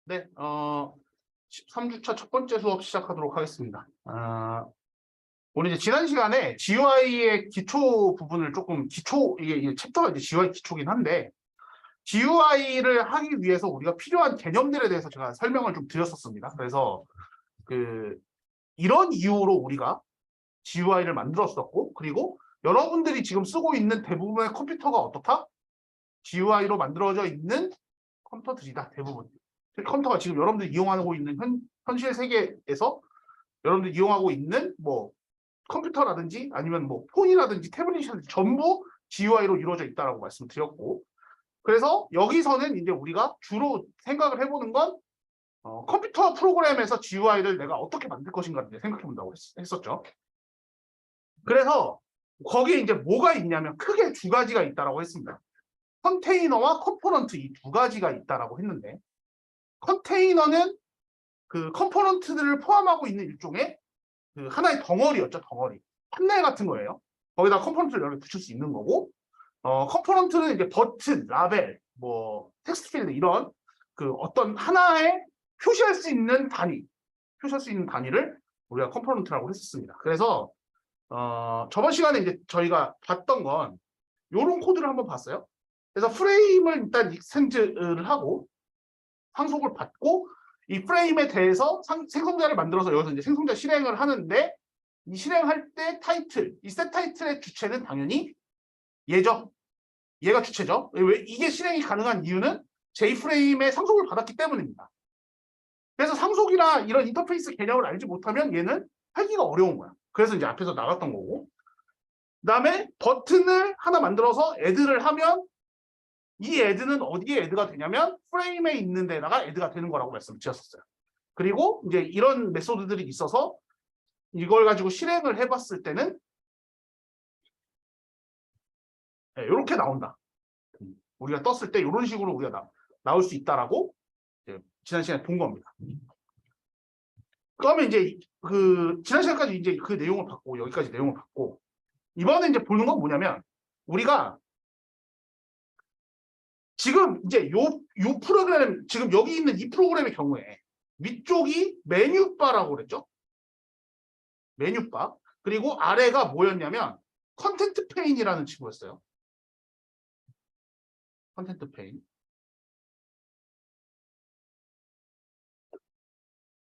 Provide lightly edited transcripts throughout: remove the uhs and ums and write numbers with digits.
네, 13주차 첫 번째 수업 시작하도록 하겠습니다. 오늘 이제 지난 시간에 GUI의 기초 부분을 조금 이게 챕터가 이제 GUI 기초긴 한데, GUI를 하기 위해서 우리가 필요한 개념들에 대해서 제가 설명을 좀 드렸었습니다. 그래서 이런 이유로 우리가 GUI를 만들었었고, 그리고 여러분들이 지금 쓰고 있는 대부분의 컴퓨터가 어떻다? GUI로 만들어져 있는 컴퓨터들이다, 대부분. 컴퓨터가 지금 여러분들이 이용하고 있는 현실 세계에서 여러분들이 이용하고 있는 뭐 컴퓨터라든지 아니면 뭐 폰이라든지 태블릿이라든지 전부 GUI로 이루어져 있다라고 말씀드렸고, 그래서 여기서는 이제 우리가 주로 생각을 해보는 건 컴퓨터 프로그램에서 GUI를 내가 어떻게 만들 것인가를 생각해 본다고 했었죠. 그래서 거기에 이제 뭐가 있냐면 크게 두 가지가 있다라고 했습니다. 컨테이너와 컴포넌트, 이 두 가지가 있다라고 했는데, 컨테이너는 그 컴포넌트들을 포함하고 있는 일종의 그 하나의 덩어리였죠, 덩어리. 판넬 같은 거예요. 거기다 컴포넌트를 여러 개 붙일 수 있는 거고, 컴포넌트는 이제 버튼, 라벨, 뭐 텍스트 필드 이런 그 어떤 하나의 표시할 수 있는 단위를 우리가 컴포넌트라고 했었습니다. 그래서 저번 시간에 이제 저희가 봤던 건 이런 코드를 한번 봤어요. 그래서 프레임을 일단 익스텐드를 하고 상속을 받고, 이 프레임에 대해서 생성자를 만들어서 여기서 이제 생성자 실행을 하는데, 이 실행할 때 타이틀, 이 셋 타이틀의 주체는 당연히 얘죠. 얘가 주체죠. 왜 이게 실행이 가능한 이유는 J프레임에 상속을 받았기 때문입니다. 그래서 상속이나 이런 인터페이스 개념을 알지 못하면 얘는 하기가 어려운 거야. 그래서 이제 앞에서 나갔던 거고, 그 다음에 버튼을 하나 만들어서 애드를 하면 이 애드는 어디에 애드가 되냐면 프레임에 있는 데다가 애드가 되는 거라고 말씀드렸었어요. 그리고 이제 이런 메소드들이 있어서 이걸 가지고 실행을 해봤을 때는 이렇게 나온다. 우리가 떴을 때 이런 식으로 우리가 나올 수 있다라고 지난 시간에 본 겁니다. 그러면 이제 지난 시간까지 이제 그 내용을 봤고, 여기까지 내용을 봤고, 이번에 이제 보는 건 뭐냐면, 우리가 지금 이제 요 프로그램, 지금 여기 있는 이 프로그램의 경우에 위쪽이 메뉴바라고 그랬죠? 메뉴바. 그리고 아래가 뭐였냐면 컨텐트 페인이라는 친구였어요. 컨텐트 페인.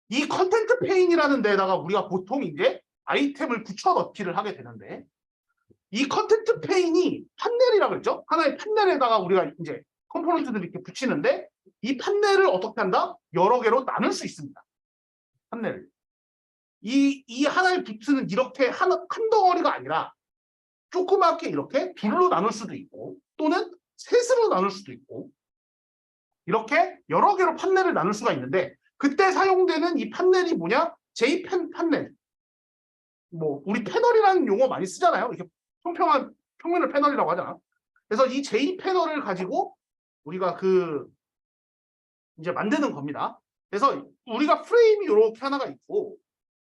이 컨텐트 페인이라는 데다가 우리가 보통 이제 아이템을 붙여 넣기를 하게 되는데, 이 컨텐트 페인이 판넬이라고 그랬죠? 하나의 판넬에다가 우리가 이제 컴포넌트들을 이렇게 붙이는데, 이 판넬을 어떻게 한다? 여러 개로 나눌 수 있습니다. 판넬을. 이 하나의 비트는 이렇게 한 덩어리가 아니라 조그맣게 이렇게 둘로 나눌 수도 있고, 또는 셋으로 나눌 수도 있고, 이렇게 여러 개로 판넬을 나눌 수가 있는데, 그때 사용되는 이 판넬이 뭐냐? J펜 판넬. 뭐 우리 패널이라는 용어 많이 쓰잖아요. 이렇게 평평한 평면을 패널이라고 하잖아. 그래서 이 J패널을 가지고 우리가 이제 만드는 겁니다. 그래서 우리가 프레임이 이렇게 하나가 있고,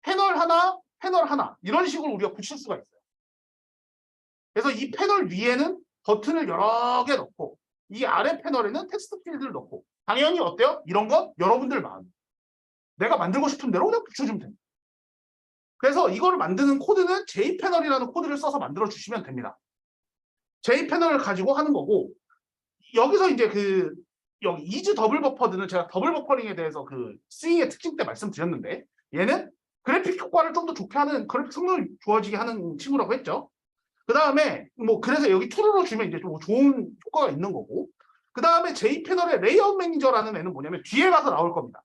패널 하나 이런 식으로 우리가 붙일 수가 있어요. 그래서 이 패널 위에는 버튼을 여러 개 넣고, 이 아래 패널에는 텍스트 필드를 넣고, 당연히 어때요? 이런 건 여러분들 마음, 내가 만들고 싶은 대로 그냥 붙여주면 됩니다. 그래서 이걸 만드는 코드는 J패널이라는 코드를 써서 만들어 주시면 됩니다. J패널을 가지고 하는 거고, 여기서 이제 여기 이즈 더블 버퍼드는 제가 더블 버퍼링에 대해서 C의 특징 때 말씀드렸는데, 얘는 그래픽 효과를 좀 더 좋게 하는, 그래픽 성능을 좋아지게 하는 친구라고 했죠. 그 다음에 그래서 여기 true로 주면 이제 좀 좋은 효과가 있는 거고, 그 다음에 J패널의 레이아웃 매니저라는 애는 뭐냐면 뒤에 가서 나올 겁니다.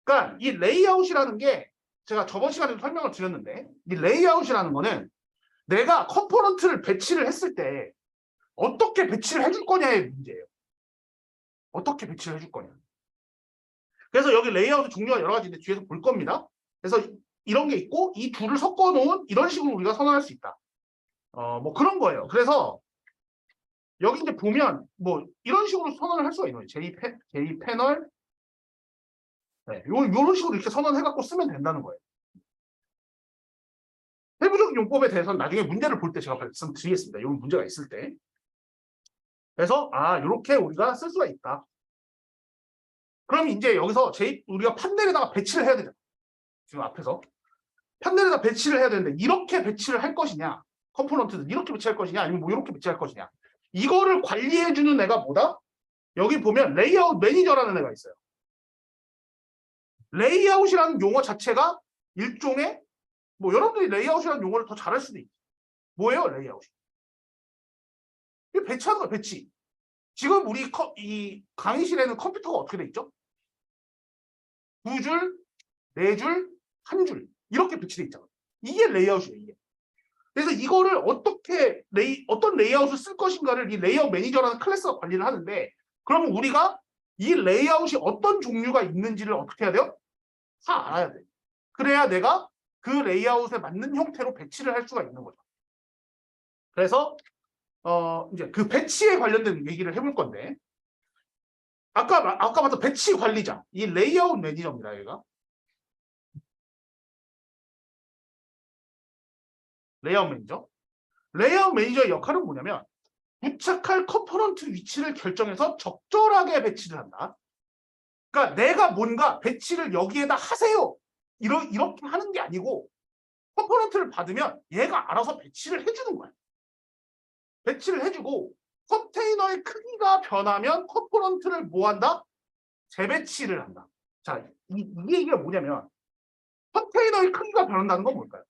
그러니까 이 레이아웃이라는 게 제가 저번 시간에도 설명을 드렸는데, 이 레이아웃이라는 거는 내가 컴포넌트를 배치를 했을 때 어떻게 배치를 해줄 거냐의 문제예요. 어떻게 배치를 해줄 거냐. 그래서 여기 레이아웃 종류가 여러 가지인데 뒤에서 볼 겁니다. 그래서 이런 게 있고, 이 둘을 섞어 놓은 이런 식으로 우리가 선언할 수 있다. 뭐 그런 거예요. 그래서 여기 이제 보면 뭐 이런 식으로 선언을 할 수가 있는 거예요. J패널, 네, 요런 식으로 이렇게 선언해갖고 쓰면 된다는 거예요. 세부적인 용법에 대해서는 나중에 문제를 볼 때 제가 말씀드리겠습니다. 이런 문제가 있을 때. 그래서 이렇게 우리가 쓸 수가 있다. 그럼 이제 여기서 우리가 판넬에다가 배치를 해야 되잖아. 지금 앞에서. 판넬에다 배치를 해야 되는데 이렇게 배치를 할 것이냐, 컴포넌트를 이렇게 배치할 것이냐, 아니면 뭐 이렇게 배치할 것이냐. 이거를 관리해주는 애가 뭐다? 여기 보면 레이아웃 매니저라는 애가 있어요. 레이아웃이라는 용어 자체가 일종의 뭐 여러분들이 레이아웃이라는 용어를 더 잘할 수도 있지. 뭐예요, 레이아웃이? 이 배치하는 거야, 배치. 지금 우리 이 강의실에는 컴퓨터가 어떻게 돼 있죠? 2줄, 4줄, 1줄 이렇게 배치돼 있잖아. 이게 레이아웃이에요, 이게. 그래서 이거를 어떤 레이아웃을 쓸 것인가를 이 레이아웃 매니저라는 클래스가 관리를 하는데, 그러면 우리가 이 레이아웃이 어떤 종류가 있는지를 어떻게 해야 돼요? 다 알아야 돼. 그래야 내가 그 레이아웃에 맞는 형태로 배치를 할 수가 있는 거죠. 그래서 이제 그 배치에 관련된 얘기를 해볼 건데, 아까 봤던 배치 관리자, 이 레이아웃 매니저입니다, 얘가. 레이아웃 매니저. 레이아웃 매니저의 역할은 뭐냐면 부착할 컴포넌트 위치를 결정해서 적절하게 배치를 한다. 그러니까 내가 뭔가 배치를 여기에다 하세요. 이렇게 하는 게 아니고 컴포넌트를 받으면 얘가 알아서 배치를 해주는 거야. 배치를 해주고 컨테이너의 크기가 변하면 컴포넌트를 뭐 한다? 재배치를 한다. 자, 이게 뭐냐면 컨테이너의 크기가 변한다는 건 뭘까요?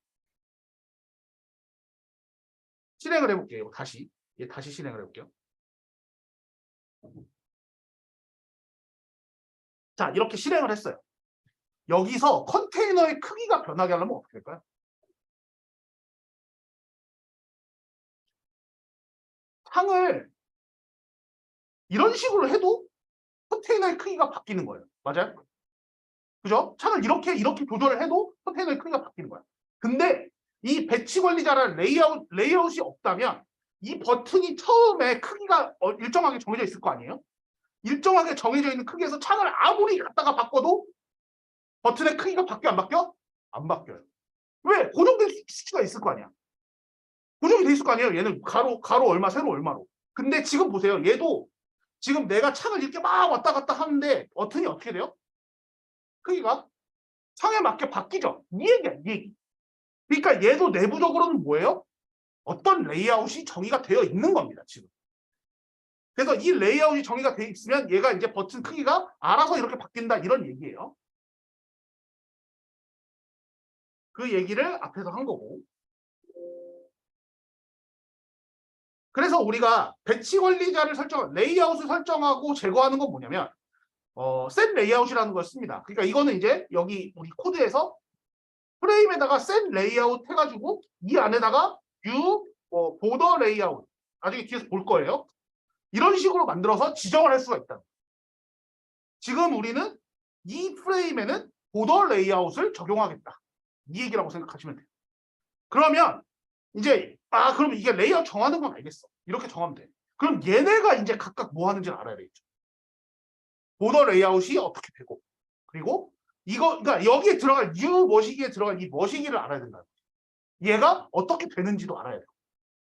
실행을 해볼게요. 다시 실행을 해볼게요. 자, 이렇게 실행을 했어요. 여기서 컨테이너의 크기가 변하게 하려면 어떻게 될까요? 창을 이런 식으로 해도 컨테이너의 크기가 바뀌는 거예요. 맞아요? 그죠? 창을 이렇게 조절을 해도 컨테이너의 크기가 바뀌는 거야. 근데 이 배치 관리자라는 레이아웃이 없다면 이 버튼이 처음에 크기가 일정하게 정해져 있을 거 아니에요? 일정하게 정해져 있는 크기에서 창을 아무리 갖다가 바꿔도 버튼의 크기가 바뀌어 안 바뀌어? 안 바뀌어요. 왜? 고정된 수치가 있을 거 아니야. 고정이 돼 있을 거 아니에요. 얘는 가로 얼마, 세로 얼마로. 근데 지금 보세요. 얘도 지금 내가 창을 이렇게 막 왔다 갔다 하는데 버튼이 어떻게 돼요? 크기가 창에 맞게 바뀌죠. 이 얘기야, 이 얘기. 그러니까 얘도 내부적으로는 뭐예요? 어떤 레이아웃이 정의가 되어 있는 겁니다, 지금. 그래서 이 레이아웃이 정의가 되어 있으면 얘가 이제 버튼 크기가 알아서 이렇게 바뀐다, 이런 얘기예요. 그 얘기를 앞에서 한 거고. 그래서 우리가 배치 관리자를 레이아웃을 설정하고 제거하는 건 뭐냐면 셋 레이아웃이라는 걸 씁니다. 그러니까 이거는 이제 여기 우리 코드에서 프레임에다가 셋 레이아웃 해가지고 이 안에다가 보더 레이아웃, 나중에 뒤에서 볼 거예요. 이런 식으로 만들어서 지정을 할 수가 있다. 지금 우리는 이 프레임에는 보더 레이아웃을 적용하겠다. 이 얘기라고 생각하시면 돼요. 그러면 이제 그럼 이게 레이아웃 정하는 건 알겠어. 이렇게 정하면 돼. 그럼 얘네가 이제 각각 뭐 하는지를 알아야 되겠죠. 보더 레이아웃이 어떻게 되고, 그리고 그러니까 여기에 들어갈 머시기에 들어갈 이 머시기를 알아야 된다. 얘가 어떻게 되는지도 알아야 돼요.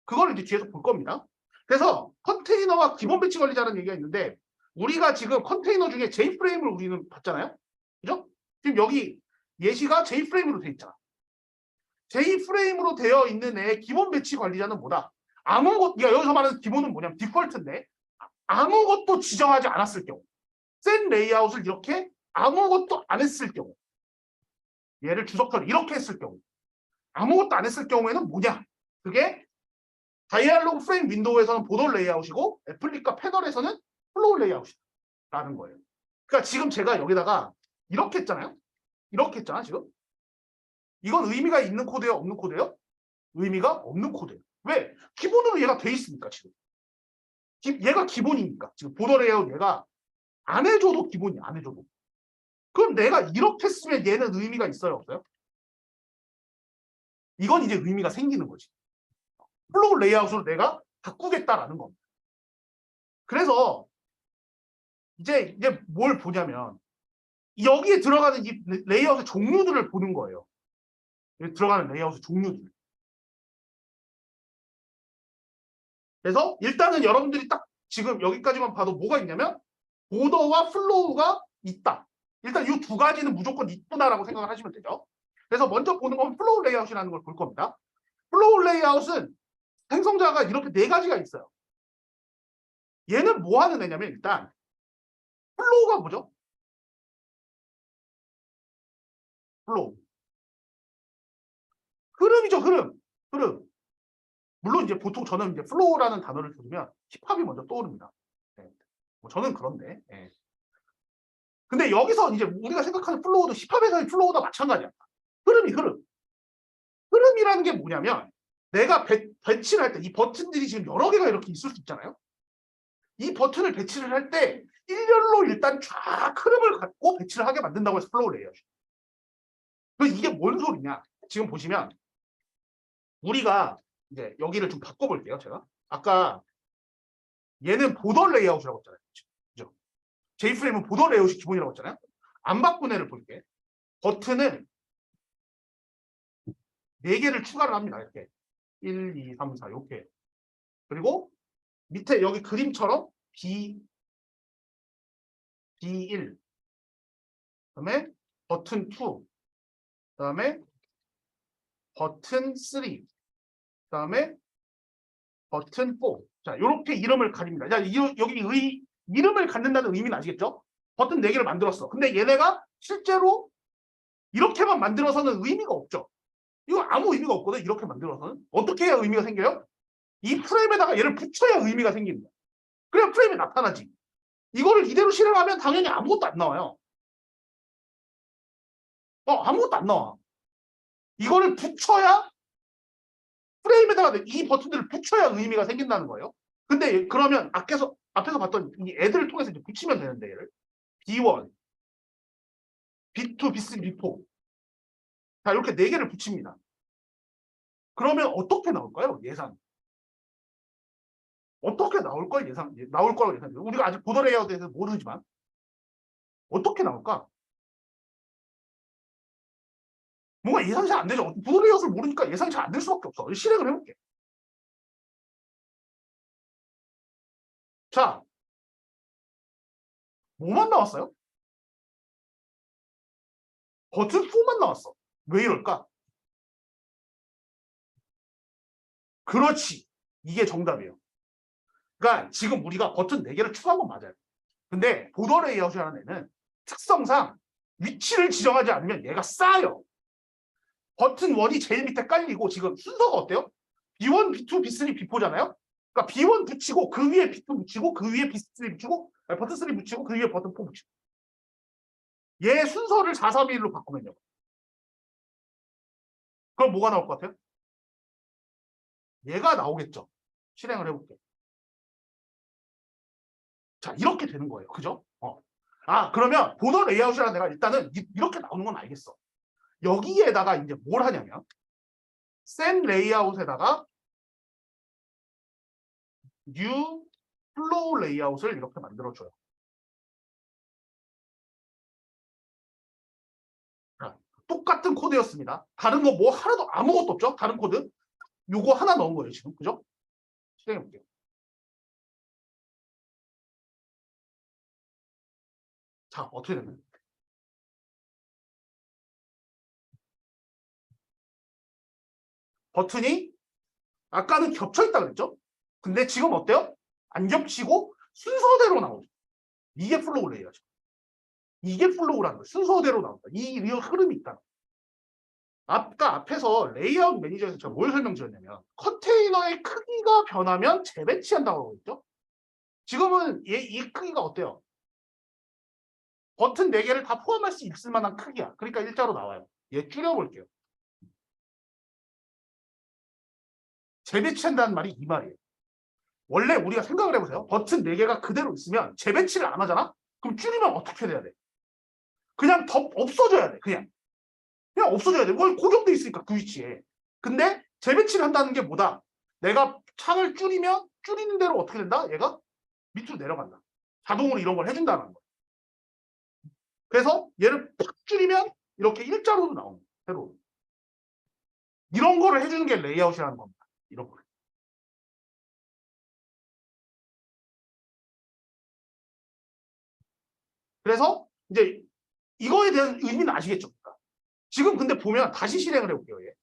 그걸 이제 뒤에서 볼 겁니다. 그래서 컨테이너와 기본 배치 관리자라는 얘기가 있는데, 우리가 지금 컨테이너 중에 J프레임을 우리는 봤잖아요. 그죠? 지금 여기 예시가 J프레임으로 돼 있잖아. J프레임으로 되어 있는 애의 기본 배치 관리자는 뭐다? 여기서 말하는 기본은 뭐냐면 디폴트인데, 아무것도 지정하지 않았을 경우, 셋 레이아웃을 이렇게 아무것도 안 했을 경우, 얘를 주석처럼 이렇게 했을 경우, 아무것도 안 했을 경우에는 뭐냐? 그게 다이알로그 프레임 윈도우에서는 보더 레이아웃이고 애플리카 패널에서는 플로우 레이아웃이라는 거예요. 그러니까 지금 제가 여기다가 이렇게 했잖아요. 이렇게 했잖아, 지금. 이건 의미가 있는 코드예요, 없는 코드예요? 의미가 없는 코드예요. 왜? 기본으로 얘가 돼 있으니까, 지금. 얘가 기본이니까. 지금 보더 레이아웃 얘가 안 해줘도 기본이야, 안 해줘도. 그럼 내가 이렇게 쓰면 얘는 의미가 있어요, 없어요? 이건 이제 의미가 생기는 거지. 플로우 레이아웃으로 내가 바꾸겠다라는 겁니다. 그래서 이제 뭘 보냐면 여기에 들어가는 이 레이아웃의 종류들을 보는 거예요. 여기 들어가는 레이아웃의 종류들. 그래서 일단은 여러분들이 딱 지금 여기까지만 봐도 뭐가 있냐면 보더와 플로우가 있다. 일단 이 두 가지는 무조건 있구나라고 생각을 하시면 되죠. 그래서 먼저 보는 건 플로우 레이아웃이라는 걸 볼 겁니다. 플로우 레이아웃은 생성자가 이렇게 네 가지가 있어요. 얘는 뭐 하는 애냐면 일단 플로우가 뭐죠? 플로우. 흐름이죠, 흐름. 흐름. 물론 이제 보통 저는 이제 플로우라는 단어를 들으면 힙합이 먼저 떠오릅니다. 네. 뭐 저는 그런데. 네. 근데 여기서 이제 우리가 생각하는 플로우도 힙합에서의 플로우도 마찬가지야. 흐름이 흐름. 흐름이라는 게 뭐냐면 내가 배치를 할 때 이 버튼들이 지금 여러 개가 이렇게 있을 수 있잖아요. 이 버튼을 배치를 할 때 일렬로 일단 쫙 흐름을 갖고 배치를 하게 만든다고 해서 플로우 레이아웃. 이게 뭔 소리냐? 지금 보시면 우리가 이제 여기를 좀 바꿔볼게요. 제가 아까 얘는 보더 레이아웃이라고 했잖아요. 그죠? J프레임은 보더 레이아웃이 기본이라고 했잖아요. 안 바꾼 애를 볼게. 버튼을 4개를 추가를 합니다. 이렇게 1, 2, 3, 4 이렇게. 그리고 밑에 여기 그림처럼 B1 그다음에 버튼 2 그다음에 버튼 3 그다음에 버튼 4. 자, 이렇게 이름을 가립니다. 자, 여기 이름을 갖는다는 의미는 아시겠죠? 버튼 4개를 만들었어. 근데 얘네가 실제로 이렇게만 만들어서는 의미가 없죠. 이거 아무 의미가 없거든. 이렇게 만들어서는. 어떻게 해야 의미가 생겨요? 이 프레임에다가 얘를 붙여야 의미가 생깁니다. 그래야 프레임이 나타나지. 이거를 이대로 실행하면 당연히 아무것도 안 나와요. 아무것도 안 나와. 이거를 붙여야 프레임에다가 이 버튼들을 붙여야 의미가 생긴다는 거예요. 근데 그러면 앞에서 봤던 이 애들을 통해서 이제 붙이면 되는데 얘를 B1, B2, B3, B4 자 이렇게 4개를 붙입니다. 그러면 어떻게 나올까요? 예상. 어떻게 나올 거라고 예상해요. 우리가 아직 보더 레이아웃에 대해서 모르지만 어떻게 나올까? 뭔가 예상이 잘 안 되죠. 보더 레이아웃을 모르니까 예상이 잘 안 될 수밖에 없어. 실행을 해볼게. 자, 뭐만 나왔어요? 버튼 4만 나왔어. 왜 이럴까? 그렇지. 이게 정답이에요. 그러니까 지금 우리가 버튼 4개를 추가한 건 맞아요. 근데 보더 레이아웃이라는 애는 특성상 위치를 지정하지 않으면 얘가 쌓여. 버튼 1이 제일 밑에 깔리고 지금 순서가 어때요? B1, B2, B3, B4잖아요. 그러니까 B1 붙이고 그 위에 B2 붙이고 그 위에 B3 붙이고 버튼 3 붙이고 그 위에 버튼 4 붙이고 얘 순서를 4, 3, 1로 바꾸면요. 그럼 뭐가 나올 것 같아요? 얘가 나오겠죠. 실행을 해볼게요. 자, 이렇게 되는 거예요. 그죠? 그러면 보더 레이아웃이라는 내가 일단은 이렇게 나오는 건 알겠어. 여기에다가 이제 뭘 하냐면 센 레이아웃에다가 new flow 레이아웃을 이렇게 만들어줘요. 자, 똑같은 코드였습니다. 다른 거 뭐 하나도 아무것도 없죠? 다른 코드. 요거 하나 넣은 거예요, 지금. 그죠? 실행해볼게요. 자, 어떻게 되나요? 버튼이 아까는 겹쳐있다 그랬죠? 근데 지금 어때요? 안 겹치고 순서대로 나오죠. 이게 플로우 레이어죠. 이게 플로우라는 거예요. 순서대로 나온다. 이 흐름이 있다. 아까 앞에서 레이아웃 매니저에서 제가 뭘 설명드렸냐면 컨테이너의 크기가 변하면 재배치한다고 하고 있죠. 지금은 이 크기가 어때요? 버튼 4개를 다 포함할 수 있을 만한 크기야. 그러니까 일자로 나와요. 얘 줄여볼게요. 재배치한다는 말이 이 말이에요. 원래 우리가 생각을 해보세요. 버튼 4개가 그대로 있으면 재배치를 안 하잖아? 그럼 줄이면 어떻게 돼야 돼? 그냥 없어져야 돼. 그냥 없어져야 돼. 뭘 고정돼 있으니까 그 위치에. 근데 재배치를 한다는 게 뭐다? 내가 창을 줄이면 줄이는 대로 어떻게 된다? 얘가 밑으로 내려간다. 자동으로 이런 걸 해준다는 거야. 그래서 얘를 팍 줄이면 이렇게 일자로도 나오는 거야. 새로. 이런 거를 해주는 게 레이아웃이라는 겁니다. 이런 거. 그래서 이제 이거에 대한 의미는 아시겠죠? 그러니까. 지금 근데 보면 다시 실행을 해볼게요. 얘.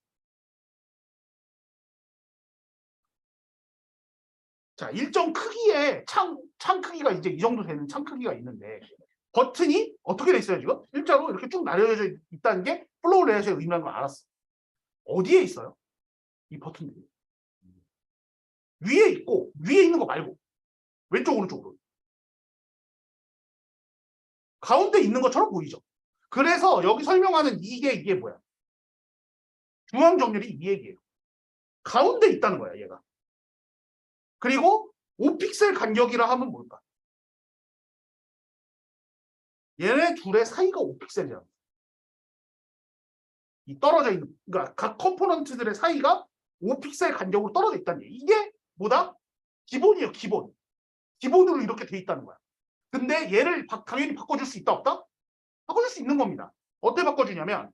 자, 일정 크기의 창 크기가 이제 이 정도 되는 창 크기가 있는데 버튼이 어떻게 돼 있어요, 지금? 일자로 이렇게 쭉 나뉘어져 있다는 게 플로우 레이아웃의 의미라는 걸 알았어. 어디에 있어요? 이 버튼들이. 위에 있고, 위에 있는 거 말고. 왼쪽, 오른쪽으로. 가운데 있는 것처럼 보이죠? 그래서 여기 설명하는 이게 뭐야? 중앙 정렬이 이 얘기예요. 가운데 있다는 거야, 얘가. 그리고 5픽셀 간격이라 하면 뭘까? 얘네 둘의 사이가 5픽셀이야. 이 떨어져 있는, 그러니까 각 컴포넌트들의 사이가 5픽셀 간격으로 떨어져 있다는 얘기. 이게 뭐다? 기본이에요, 기본. 기본으로 이렇게 돼 있다는 거야. 근데 얘를 당연히 바꿔줄 수 있다, 없다? 바꿔줄 수 있는 겁니다. 어떻게 바꿔주냐면,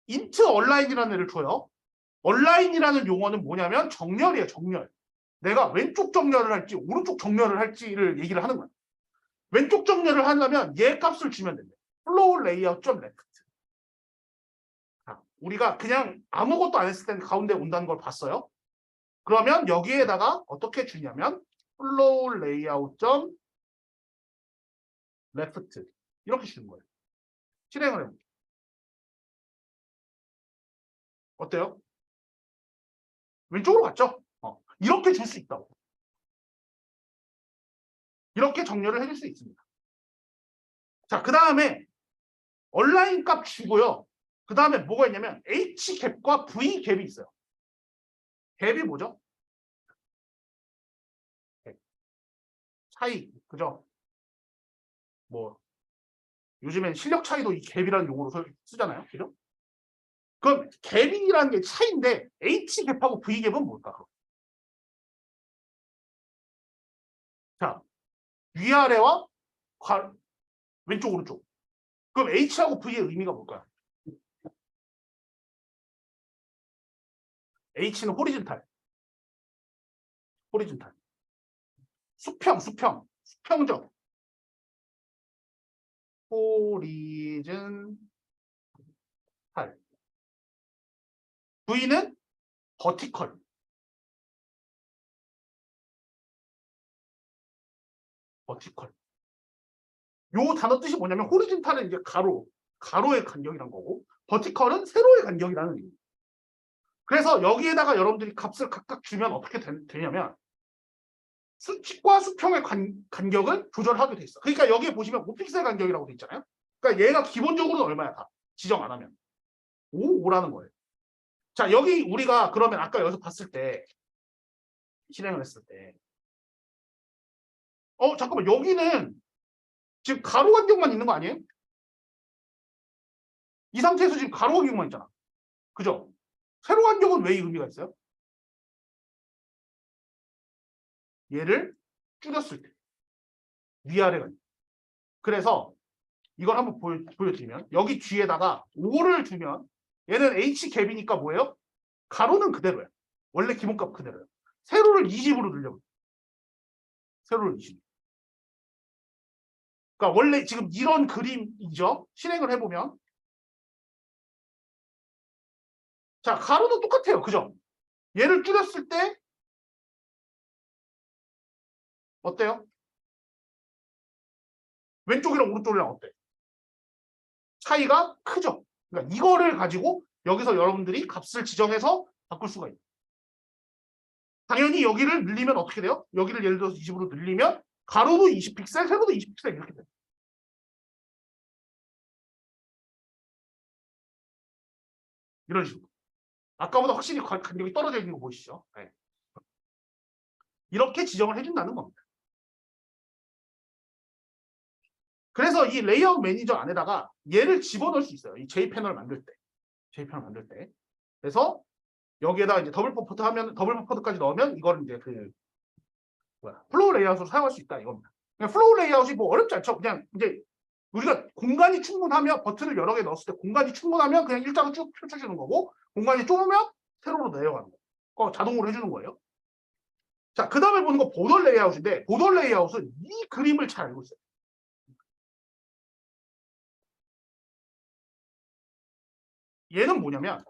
int 얼라인이라는 애를 줘요. 얼라인이라는 용어는 뭐냐면 정렬이에요, 정렬. 내가 왼쪽 정렬을 할지 오른쪽 정렬을 할지를 얘기를 하는 거야. 왼쪽 정렬을 하려면 얘 값을 주면 된대. flow layout.left. 우리가 그냥 아무것도 안 했을 때는 가운데 온다는 걸 봤어요. 그러면 여기에다가 어떻게 주냐면 flow layout.left 이렇게 주는 거예요. 실행을 해볼게요. 어때요? 왼쪽으로 갔죠? 이렇게 줄 수 있다고. 이렇게 정렬을 해줄 수 있습니다. 자, 그 다음에 얼라인 값 주고요. 그 다음에 뭐가 있냐면 H갭과 V갭이 있어요. 갭이 뭐죠? 갭. 차이, 그죠? 뭐 요즘엔 실력 차이도 이 갭이라는 용어로 쓰잖아요. 그죠? 그럼 갭이라는 게 차이인데 H갭하고 V갭은 뭘까? 자, 위아래와 왼쪽 오른쪽. 그럼 H하고 V의 의미가 뭘까요? H는 호리즌탈. 수평적. 호리즌탈. V는 버티컬. 요 단어 뜻이 뭐냐면 호리즌탈은 이제 가로의 간격이란 거고 버티컬은 세로의 간격이라는 의미. 그래서 여기에다가 여러분들이 값을 각각 주면 어떻게 되냐면 수직과 수평의 간격을 조절하게 돼 있어. 그러니까 여기에 보시면 5픽셀 간격이라고 돼 있잖아요. 그러니까 얘가 기본적으로는 얼마야 다 지정 안 하면 5라는 거예요. 자, 여기 우리가 그러면 아까 여기서 봤을 때 실행을 했을 때 잠깐만 여기는 지금 가로 간격만 있는 거 아니에요? 이 상태에서 지금 가로 간격만 있잖아. 그죠? 세로 간격은 왜 이 의미가 있어요? 얘를 줄였을 때 위아래 간격. 그래서 이걸 한번 보여드리면 여기 뒤에다가 5를 두면 얘는 H갭이니까 뭐예요? 가로는 그대로야. 원래 기본값 그대로야. 세로를 20으로 늘려볼게요. 세로를 20. 그러니까 원래 지금 이런 그림이죠. 실행을 해보면 자, 가로도 똑같아요. 그죠? 얘를 줄였을 때 어때요? 왼쪽이랑 오른쪽이랑 어때? 차이가 크죠? 그러니까 이거를 가지고 여기서 여러분들이 값을 지정해서 바꿀 수가 있어요. 당연히 여기를 늘리면 어떻게 돼요? 여기를 예를 들어서 20으로 늘리면 가로도 20픽셀, 세로도 20픽셀 이렇게 돼요. 이런 식으로. 아까보다 확실히 간격이 떨어져 있는 거 보이시죠? 네. 이렇게 지정을 해준다는 겁니다. 그래서 이 레이아웃 매니저 안에다가 얘를 집어넣을 수 있어요. 이 J패널을 만들 때. 그래서 여기에다가 이제 더블 버퍼드까지 넣으면 이걸 이제 플로우 레이아웃으로 사용할 수 있다 이겁니다. 그냥 플로우 레이아웃이 뭐 어렵지 않죠. 그냥 이제 우리가 공간이 충분하면 버튼을 여러 개 넣었을 때 공간이 충분하면 그냥 일자로 쭉 펼쳐주는 거고 공간이 좁으면 세로로 내려가는 거. 자동으로 해주는 거예요. 자, 그 다음에 보는 거 보더 레이아웃인데 보더 레이아웃은 이 그림을 잘 알고 있어요. 얘는 뭐냐면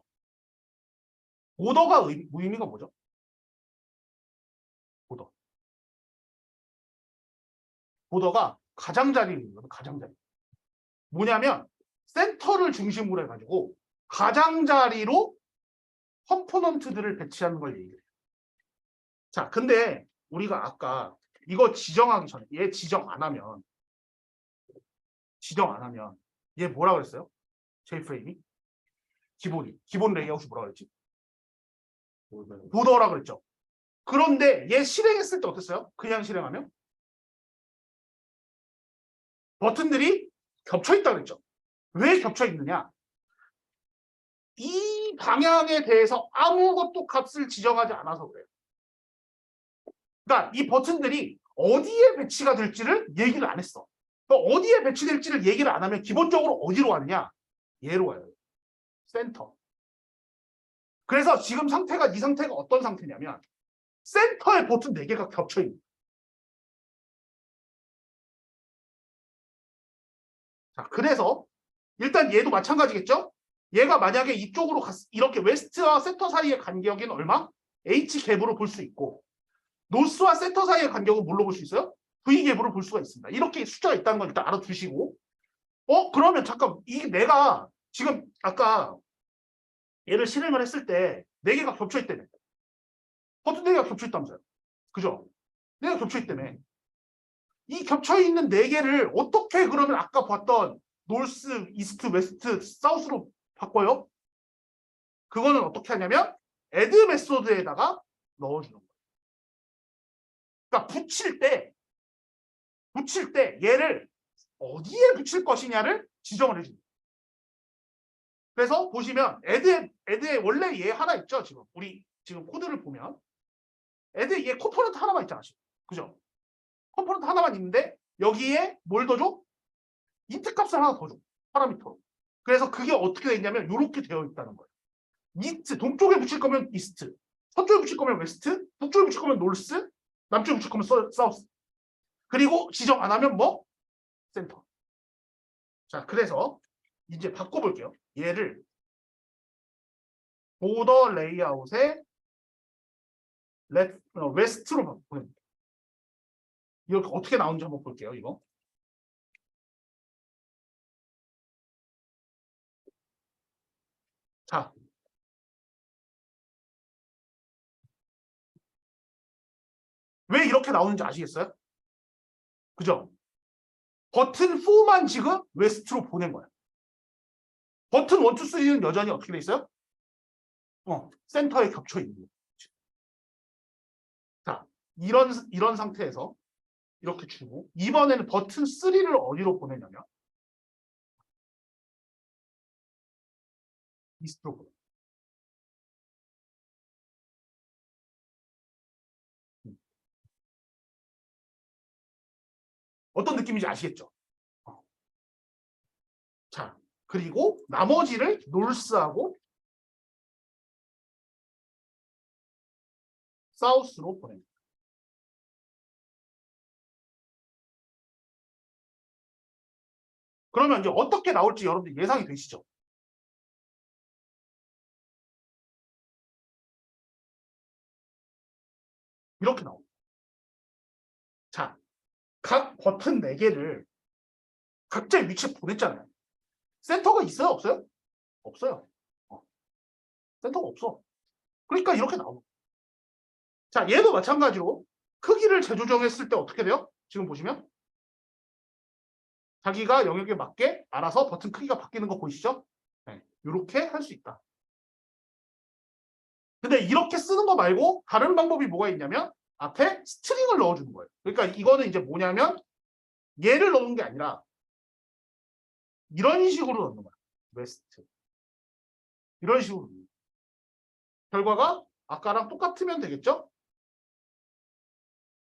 보더가 의미가 뭐죠? 보더. 보더가 가장자리를 의미하는 가장자리. 뭐냐면 센터를 중심으로 해가지고 가장자리로 컴포넌트들을 배치하는 걸 얘기해요. 자, 근데 우리가 아까 이거 지정하기 전에 얘 지정 안 하면 얘 뭐라 그랬어요? J프레임이? 기본 레이아웃이 뭐라 그랬지? 보더라 그랬죠. 그런데 얘 실행했을 때 어땠어요? 그냥 실행하면? 버튼들이 겹쳐있다 그랬죠. 왜 겹쳐있느냐? 이 방향에 대해서 아무것도 값을 지정하지 않아서 그래요. 그러니까 이 버튼들이 어디에 배치가 될지를 얘기를 안 했어. 그러니까 어디에 배치될지를 얘기를 안 하면 기본적으로 어디로 가느냐? 얘로 가요. 센터. 그래서 지금 상태가 이 상태가 어떤 상태냐면 센터에 버튼 4개가 겹쳐있는 거예요. 자, 그래서 일단 얘도 마찬가지겠죠? 얘가 만약에 이쪽으로 이렇게 웨스트와 센터 사이의 간격은 얼마? H 갭으로 볼 수 있고 노스와 센터 사이의 간격은 뭘로 볼 수 있어요? V 갭으로 볼 수가 있습니다. 이렇게 숫자가 있다는 걸 일단 알아두시고 그러면 잠깐 이게 내가 지금 아까 얘를 실행을 했을 때 4개가 겹쳐있다며. 버튼 4개가 겹쳐있다면서요. 그죠? 4개가 겹쳐있다며. 이 겹쳐있는 4개를 어떻게 그러면 아까 봤던 노스, 이스트, 웨스트, 사우스로 바꿔요? 그거는 어떻게 하냐면 add 메소드에다가 넣어주는 거예요. 그러니까 붙일 때 얘를 어디에 붙일 것이냐를 지정을 해줍니다. 그래서 보시면 add에 원래 얘 하나 있죠. 지금 우리 지금 코드를 보면 add에 얘 컴포넌트 하나만 있잖아. 지금. 그죠? 컴포넌트 하나만 있는데 여기에 뭘 더 줘? 인트 값을 하나 더 줘. 파라미터로. 그래서 그게 어떻게 돼 있냐면 이렇게 되어 있다는 거예요. 이스트, 동쪽에 붙일 거면 이스트, 서쪽에 붙일 거면 웨스트, 북쪽에 붙일 거면 노스, 남쪽에 붙일 거면 사우스. 그리고 지정 안 하면 뭐? 센터. 자, 그래서 이제 바꿔볼게요. 얘를 보더 레이아웃의 웨스트로 바꿔봅니다. 이렇게 어떻게 나오는지 한번 볼게요. 이거. 자, 왜 이렇게 나오는지 아시겠어요? 그죠? 버튼 4만 지금 웨스트로 보낸 거야. 버튼 1, 2, 3는 여전히 어떻게 돼 있어요? 센터에 겹쳐 있는 거예요. 자, 이런 상태에서 이렇게 주고 이번에는 버튼 3를 어디로 보내냐면 이스트로 보내. 어떤 느낌인지 아시겠죠? 자, 그리고 나머지를 노스하고 사우스로 보냅니다. 그러면 이제 어떻게 나올지 여러분들 예상이 되시죠? 이렇게 나옵니다. 자, 각 버튼 4개를 각자의 위치에 보냈잖아요. 센터가 있어요? 없어요? 없어요. 센터가 없어. 그러니까 이렇게 나옵니다. 자, 얘도 마찬가지로 크기를 재조정했을 때 어떻게 돼요? 지금 보시면 자기가 영역에 맞게 알아서 버튼 크기가 바뀌는 거 보이시죠? 네, 이렇게 할 수 있다. 근데 이렇게 쓰는 거 말고 다른 방법이 뭐가 있냐면 앞에 스트링을 넣어주는 거예요. 그러니까 이거는 이제 뭐냐면 얘를 넣는 게 아니라 이런 식으로 넣는 거야. 웨스트. 이런 식으로 넣는 거야. 결과가 아까랑 똑같으면 되겠죠?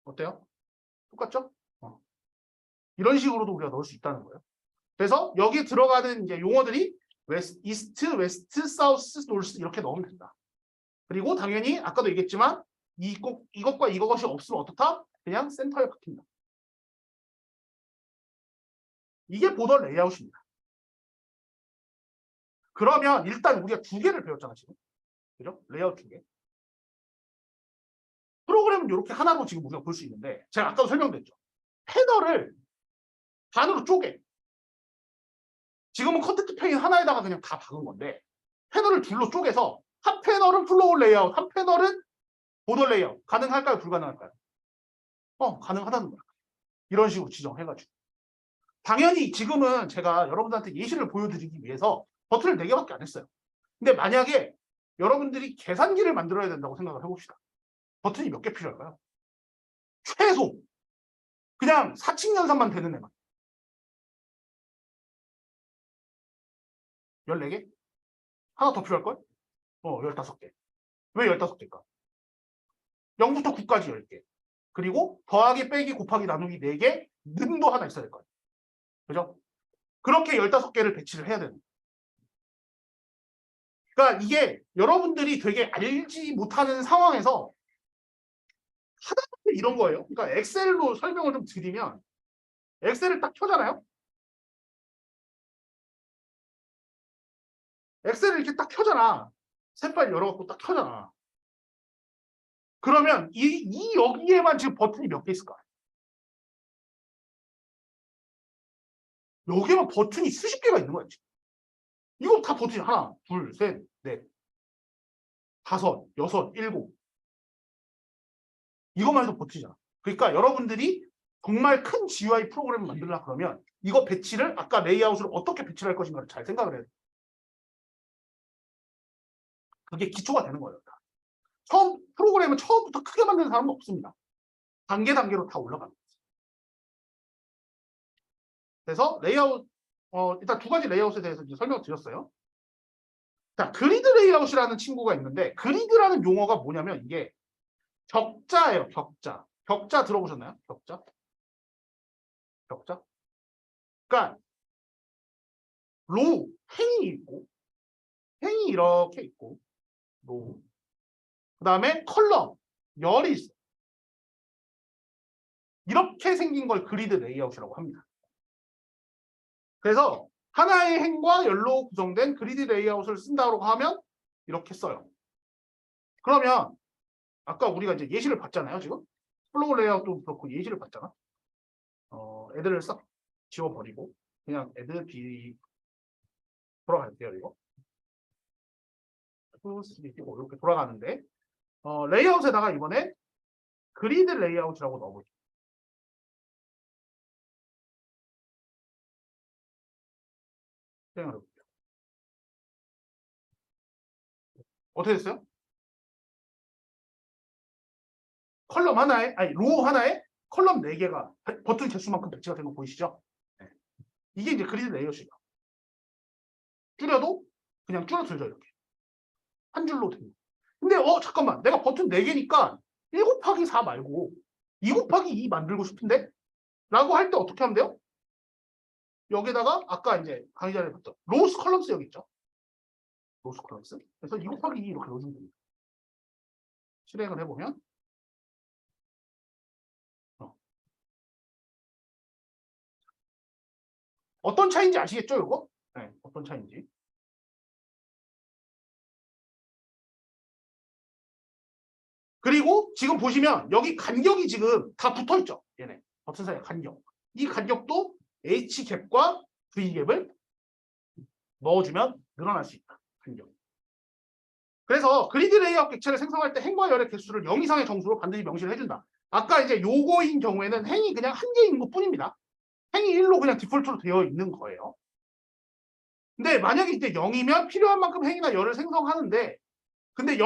어때요? 똑같죠? 이런 식으로도 우리가 넣을 수 있다는 거예요. 그래서 여기 들어가는 이제 용어들이 이스트, 웨스트, 사우스, 노스 이렇게 넣으면 된다. 그리고 당연히 아까도 얘기했지만 이것과 이것이 없으면 어떻다? 그냥 센터에 박힌다. 이게 보더 레이아웃입니다. 그러면 일단 우리가 두 개를 배웠잖아, 지금. 그죠? 레이아웃 두 개. 프로그램은 이렇게 하나로 지금 우리가 볼 수 있는데, 제가 아까도 설명드렸죠. 패널을 반으로 쪼개. 지금은 컨텐트 페인 하나에다가 그냥 다 박은 건데, 패널을 둘로 쪼개서 한 패널은 플로우 레이아웃, 한 패널은 보더 레이아웃. 가능할까요? 불가능할까요? 가능하다는 거야. 이런 식으로 지정해가지고. 당연히 지금은 제가 여러분들한테 예시를 보여드리기 위해서 버튼을 4개밖에 안 했어요. 근데 만약에 여러분들이 계산기를 만들어야 된다고 생각을 해봅시다. 버튼이 몇 개 필요할까요? 최소 그냥 사칙 연산만 되는 애만 14개? 하나 더 필요할걸? 15개. 왜 15개일까? 0부터 9까지 10개. 그리고 더하기 빼기 곱하기 나누기 4개, 는도 하나 있어야 될 거예요. 그죠? 그렇게 15개를 배치를 해야 되는 거예요. 그러니까 이게 여러분들이 되게 알지 못하는 상황에서 하다 보면 이런 거예요. 그러니까 엑셀로 설명을 좀 드리면 엑셀을 딱 켜잖아요. 엑셀을 이렇게 딱 켜잖아. 새 파일 열어갖고 딱 켜잖아. 그러면 이 여기에만 지금 버튼이 몇 개 있을까? 여기에만 버튼이 수십 개가 있는 거야, 지금. 이거 다 버튼이 하나, 둘, 셋, 넷, 다섯, 여섯, 일곱. 이것만 해도 버튼이잖아. 그러니까 여러분들이 정말 큰 GUI 프로그램을 만들려고 그러면 이거 배치를 아까 레이아웃을 어떻게 배치를 할 것인가를 잘 생각을 해야 돼. 그게 기초가 되는 거예요. 프로그램은 처음부터 크게 만드는 사람은 없습니다. 단계로 다 올라가는 거예요. 그래서 레이아웃, 일단 두 가지 레이아웃에 대해서 이제 설명을 드렸어요. 자, 그리드 레이아웃이라는 친구가 있는데, 그리드라는 용어가 뭐냐면 이게 격자예요, 격자. 격자 들어보셨나요? 격자? 격자? 그러니까 로우, 행이 있고, 행이 이렇게 있고, 로우. 그 다음에 컬럼, 열이 있어. 이렇게 생긴 걸 그리드 레이아웃이라고 합니다. 그래서 하나의 행과 열로 구성된 그리드 레이아웃을 쓴다고 하면 이렇게 써요. 그러면 아까 우리가 이제 예시를 봤잖아요, 지금. 플로우 레이아웃도 그렇고 예시를 봤잖아. 애들을 싹 지워버리고 그냥 애들 돌아갈게요, 이거. 띄고 이렇게 돌아가는데 레이아웃에다가 이번에 그리드 레이아웃이라고 넣어볼게요. 어떻게 됐어요? 컬럼 하나에, 아니, 로우 하나에 컬럼 4개가 버튼 개수만큼 배치가 된 거 보이시죠? 네. 이게 이제 그리드 레이아웃이에요. 줄여도 그냥 줄어들죠, 이렇게. 한 줄로 됩니다. 근데, 잠깐만. 내가 버튼 4개니까 1 곱하기 4 말고 2 곱하기 2 만들고 싶은데? 라고 할 때 어떻게 하면 돼요? 여기다가 아까 이제 강의 자리에 봤죠. 로우스 컬럼스 여기 있죠. 로우스 컬럼스. 그래서 2 곱하기 2 이렇게 넣어주면 됩니다. 실행을 해보면 어떤 차이인지 아시겠죠, 이거? 네, 어떤 차이인지. 그리고 지금 보시면 여기 간격이 지금 다 붙어있죠. 얘네. 버튼 사이 간격. 이 간격도 H갭과 V갭을 넣어주면 늘어날 수 있다. 간격. 그래서 그리드 레이아웃 객체를 생성할 때 행과 열의 개수를 0 이상의 정수로 반드시 명시를 해준다. 아까 이제 요거인 경우에는 행이 그냥 한 개인 것 뿐입니다. 행이 1로 그냥 디폴트로 되어 있는 거예요. 근데 만약에 이제 0이면 필요한 만큼 행이나 열을 생성하는데 근데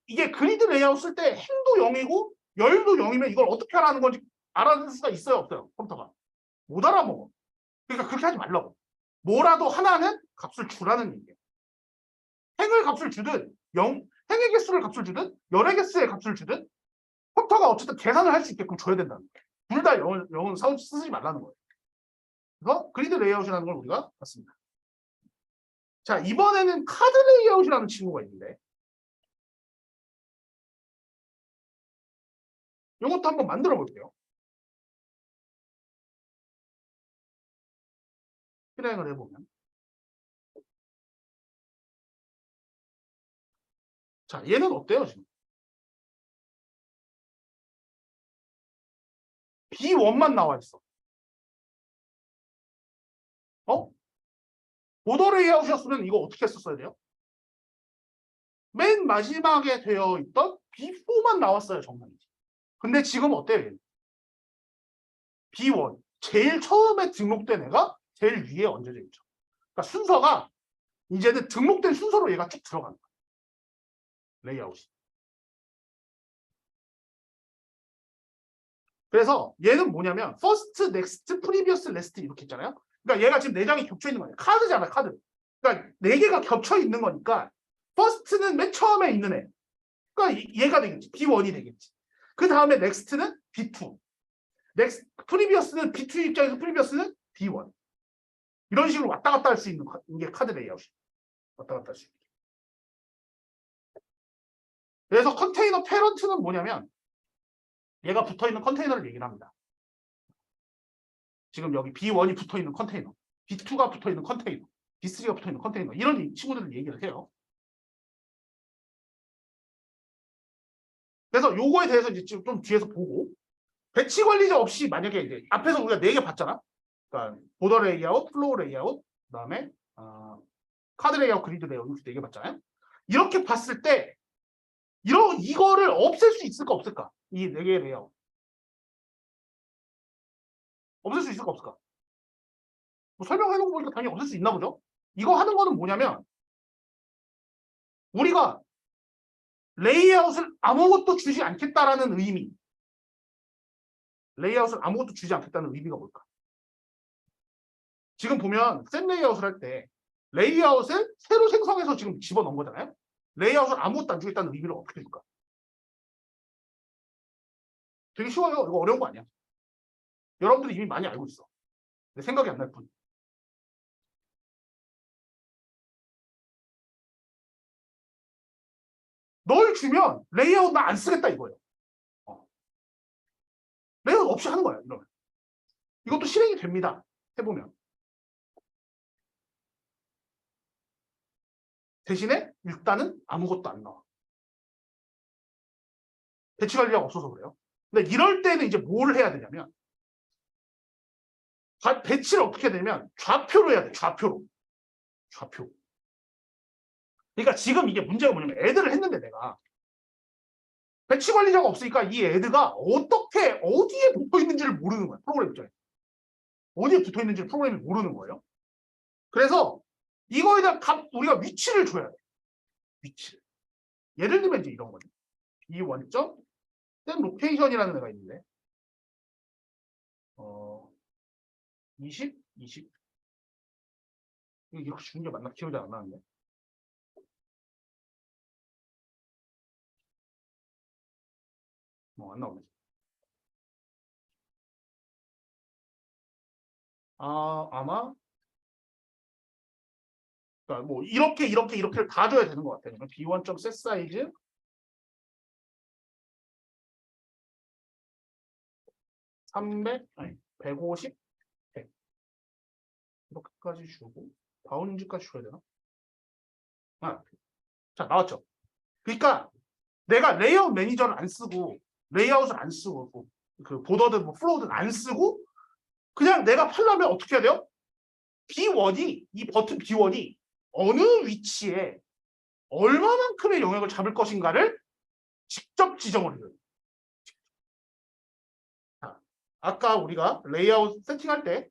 이게 그리드 레이아웃 쓸 때 행도 0이고 열도 0이면 이걸 어떻게 하라는 건지 알아낼 수가 있어요, 없어요? 컴퓨터가. 못 알아먹어. 그러니까 그렇게 하지 말라고. 뭐라도 하나는 값을 주라는 얘기예요. 행의 값을 주든 행의 개수를 값을 주든 열의 개수의 값을 주든 컴퓨터가 어쨌든 계산을 할 수 있게끔 줘야 된다는 거예요. 둘 다 0은 쓰지 말라는 거예요. 그래서 그리드 레이아웃이라는 걸 우리가 봤습니다. 자, 이번에는 카드 레이아웃이라는 친구가 있는데 이것도 한번 만들어 볼게요. 실행을 해보면 자, 얘는 어때요, 지금? B1만 나와 있어. 어? 보더 레이아웃이었으면 이거 어떻게 했었어야 돼요? 맨 마지막에 되어 있던 B4만 나왔어요, 정답이지. 근데 지금 어때요, 얘는? B1. 제일 처음에 등록된 애가 제일 위에 얹어져 있죠. 그러니까 순서가 이제는 등록된 순서로 얘가 쭉 들어가는 거야. 레이아웃이. 그래서 얘는 뭐냐면 first, next, previous, last 이렇게 있잖아요. 그러니까 얘가 지금 4장이 겹쳐 있는 거예요. 카드잖아요, 카드. 그러니까 4개가 겹쳐 있는 거니까 first는 맨 처음에 있는 애. 그러니까 얘가 되겠지. B1이 되겠지. 그 다음에 next는 B2. next, previous는 B2 입장에서 previous는 B1. 이런 식으로 왔다 갔다 할 수 있는 게 카드 레이아웃이. 왔다 갔다 할 수 있는. 그래서 컨테이너 페런트는 뭐냐면 얘가 붙어있는 컨테이너를 얘기를 합니다. 지금 여기 B1이 붙어있는 컨테이너, B2가 붙어있는 컨테이너, B3가 붙어있는 컨테이너 이런 친구들을 얘기를 해요. 그래서 요거에 대해서 이제 좀 뒤에서 보고 배치 관리자 없이 만약에 이제 앞에서 우리가 4개 봤잖아. 그러니까 보더 레이아웃, 플로우 레이아웃, 그다음에 카드 레이아웃, 그리드 레이아웃 이렇게 4개 봤잖아요. 이렇게 봤을 때 이거를 없앨 수 있을까 없을까? 이 4개의 레이아웃. 없앨 수 있을까 없을까? 뭐 설명해놓은 거 보니까 당연히 없앨 수 있나 보죠? 이거 하는 거는 뭐냐면 우리가 레이아웃을 아무것도 주지 않겠다라는 의미. 레이아웃을 아무것도 주지 않겠다는 의미가 뭘까? 지금 보면 셋 레이아웃을 할 때 레이아웃을 새로 생성해서 지금 집어넣은 거잖아요. 레이아웃을 아무것도 안 주겠다는 의미를 어떻게 줄까? 되게 쉬워요. 이거 어려운 거 아니야. 여러분들이 이미 많이 알고 있어. 내 생각이 안 날 뿐. 널 주면 레이아웃 나 안 쓰겠다 이거예요. 레이아웃 없이 하는 거야. 이러면. 이것도 실행이 됩니다. 해보면. 대신에 일단은 아무것도 안 나와. 배치 관리가 없어서 그래요. 근데 이럴 때는 이제 뭘 해야 되냐면 배치를 어떻게 되냐면 좌표로 해야 돼. 좌표로. 좌표. 그러니까 지금 이게 문제가 뭐냐면 애들을 했는데 내가 배치 관리자가 없으니까 이 애드가 어떻게 어디에 붙어 있는지를 모르는 거야. 프로그램 입장에. 어디에 붙어 있는지 프로그램이 모르는 거예요. 그래서 이거에 대한 우리가 위치를 줘야 돼. 위치를. 예를 들면 이제 이런 거죠. 이 원점 쌤 로케이션이라는 애가 있는데 20, 20 이렇게 주는 게 맞나? 기억이 잘 안 나는데. 안 나오네. 아마 그러니까 뭐 이렇게를 다 줘야 되는 것 같아요. B1점 셋 사이즈 300, 아니 150, 100 이렇게까지 주고 바운즈까지 줘야 되나? 자 나왔죠. 그러니까 내가 레이아웃 매니저를 안 쓰고 레이아웃을 안 쓰고 그 보더든 뭐 플로우든 안 쓰고 그냥 내가 팔려면 어떻게 해야 돼요? B1이 이 버튼 B1이 어느 위치에 얼마만큼의 영역을 잡을 것인가를 직접 지정을 해요. 아까 우리가 레이아웃 세팅할 때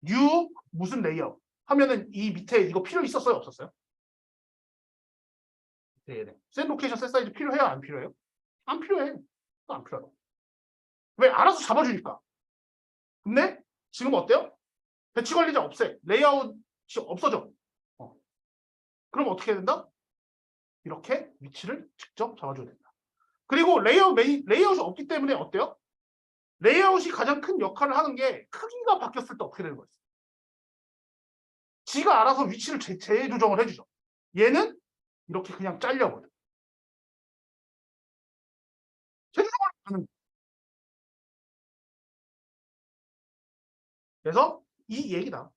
new 무슨 레이아웃 하면은 이 밑에 이거 필요 있었어요? 없었어요? 네. 셋 로케이션 셋 사이즈 필요해요? 안 필요해요? 안 필요해. 안 필요하다. 왜? 알아서 잡아주니까. 근데 지금 어때요? 배치 관리자 없애. 레이아웃이 없어져. 그럼 어떻게 해야 된다? 이렇게 위치를 직접 잡아줘야 된다. 그리고 레이아웃이 없기 때문에 어때요? 레이아웃이 가장 큰 역할을 하는 게 크기가 바뀌었을 때 어떻게 되는 거예요? 지가 알아서 위치를 재조정을 해주죠. 얘는 이렇게 그냥 잘려버려. 재조정을 하는. 그래서 이 얘기다.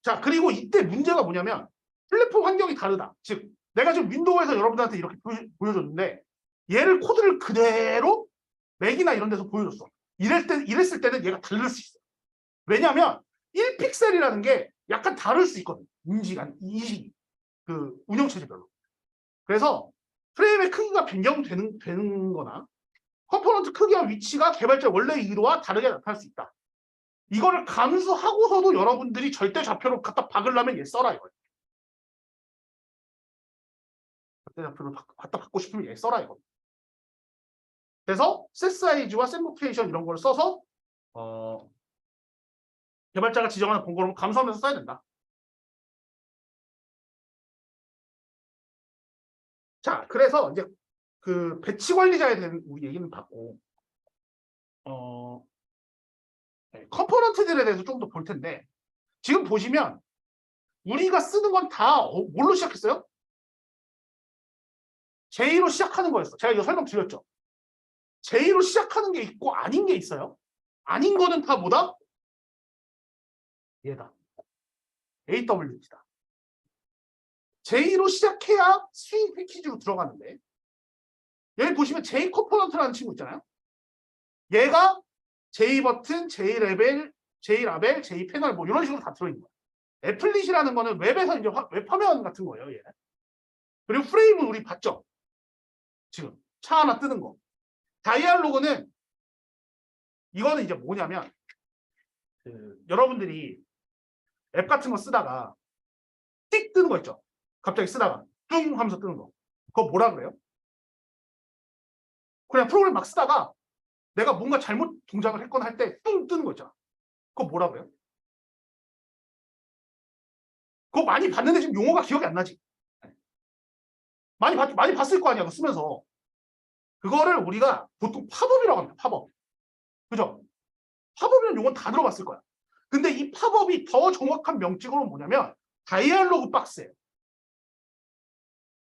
자, 그리고 이때 문제가 뭐냐면 플랫폼 환경이 다르다. 즉 내가 지금 윈도우에서 여러분들한테 이렇게 보여줬는데 얘를 코드를 그대로 맥이나 이런 데서 보여줬어. 이랬을 때는 얘가 다를 수 있어. 왜냐하면 1픽셀이라는 게 약간 다를 수 있거든. 인식이. 그 운영체제별로. 그래서 프레임의 크기가 변경되는 거나 컴포넌트 크기와 위치가 개발자 원래의 의도와 다르게 나타날 수 있다. 이거를 감수하고서도 여러분들이 절대 좌표로 갖다 박으려면 얘 써라 이거예요. 절대 좌표로 갖다 박고 싶으면 얘 써라 이거. 그래서 셋 사이즈와 셋 로케이션 이런 걸 써서 개발자가 지정하는 번거로움을 감수하면서 써야 된다. 자, 그래서 이제 그 배치 관리자에 대한 우리 얘기는 받고 컴포넌트들에 대해서 좀 더 볼 텐데 지금 보시면 우리가 쓰는 건 다 뭘로 시작했어요? J로 시작하는 거였어. 제가 이거 설명 드렸죠. J로 시작하는 게 있고 아닌 게 있어요. 아닌 거는 다 뭐다? 얘다. AWT다. J로 시작해야 스윙 패키지로 들어가는데 여기 보시면 J 컴포넌트라는 친구 있잖아요. 얘가 J 버튼, J 레벨, J 라벨, J 패널 뭐 이런 식으로 다 들어있는 거예요. 애플릿이라는 거는 웹에서 이제 웹 화면 같은 거예요. 얘. 그리고 프레임은 우리 봤죠? 지금 차 하나 뜨는 거. 다이알로그는 이거는 이제 뭐냐면 여러분들이 앱 같은 거 쓰다가 띡 뜨는 거 있죠? 갑자기 쓰다가 뚱 하면서 뜨는 거. 그거 뭐라 그래요? 그냥 프로그램 막 쓰다가 내가 뭔가 잘못 동작을 했거나 할 때 뚱 뜨는 거 있잖아. 그거 뭐라 그래요? 그거 많이 봤는데 지금 용어가 기억이 안 나지? 많이 봤을 거 아니야, 그거 쓰면서. 그거를 우리가 보통 팝업이라고 합니다, 팝업. 그죠? 팝업이라는 용어는 다 들어봤을 거야. 근데 이 팝업이 더 정확한 명칭으로 뭐냐면 다이알로그 박스예요.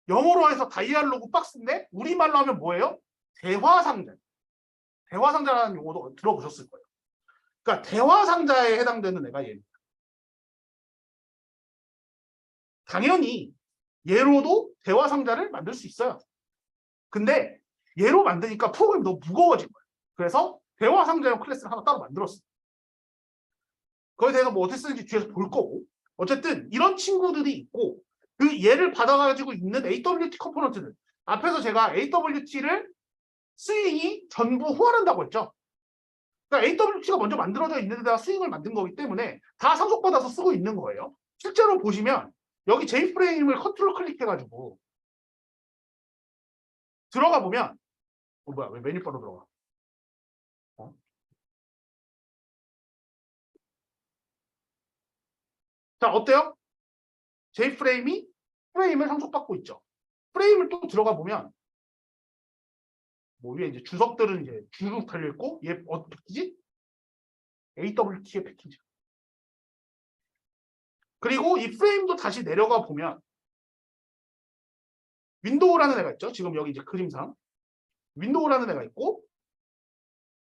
영어로 해서 다이알로그 박스인데 우리말로 하면 뭐예요? 대화상자. 대화상자라는 용어도 들어보셨을 거예요. 그러니까 대화상자에 해당되는 애가 얘입니다. 당연히 얘로도 대화상자를 만들 수 있어요. 근데 얘로 만드니까 프로그램이 너무 무거워진 거예요. 그래서 대화상자용 클래스를 하나 따로 만들었어요. 거기에 대해서 뭐 어떻게 쓰는지 뒤에서 볼 거고 어쨌든 이런 친구들이 있고 그 얘를 받아가지고 있는 AWT 컴포넌트들 앞에서 제가 AWT를 스윙이 전부 호환한다고 했죠. 그러니까 AWT가 먼저 만들어져 있는 데다가 스윙을 만든 거기 때문에 다 상속받아서 쓰고 있는 거예요. 실제로 보시면 여기 J프레임을 컨트롤 클릭해가지고 들어가 보면 뭐야 왜 메뉴바로 들어가? 자 어때요? J프레임이 프레임을 상속받고 있죠. 프레임을 또 들어가 보면 뭐 위에 이제 주석들은 이제 쭉 달려 있고 얘 어떻게 패키지? AWT의 패키지. 그리고 이 프레임도 다시 내려가 보면 윈도우라는 애가 있죠. 지금 여기 이제 그림상 윈도우라는 애가 있고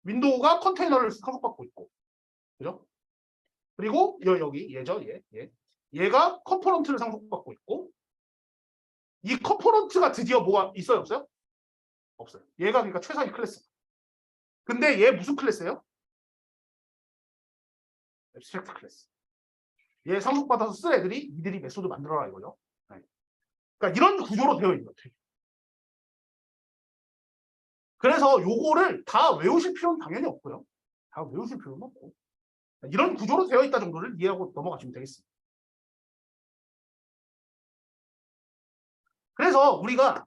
윈도우가 컨테이너를 상속받고 있고 그죠? 그리고 여기 얘죠. 얘가 컴포넌트를 상속받고 있고 이 컴포넌트가 드디어 뭐가 있어요? 없어요? 없어요. 얘가 그러니까 최상위 클래스. 근데 얘 무슨 클래스예요? 앱스트랙트 클래스. 얘 상속받아서 쓸 애들이 이들이 메소드 만들어라 이거죠. 네. 그러니까 이런 구조로 되어 있는 거죠. 그래서 요거를 다 외우실 필요는 당연히 없고요. 다 외우실 필요는 없고 이런 구조로 되어 있다 정도를 이해하고 넘어가시면 되겠습니다. 그래서 우리가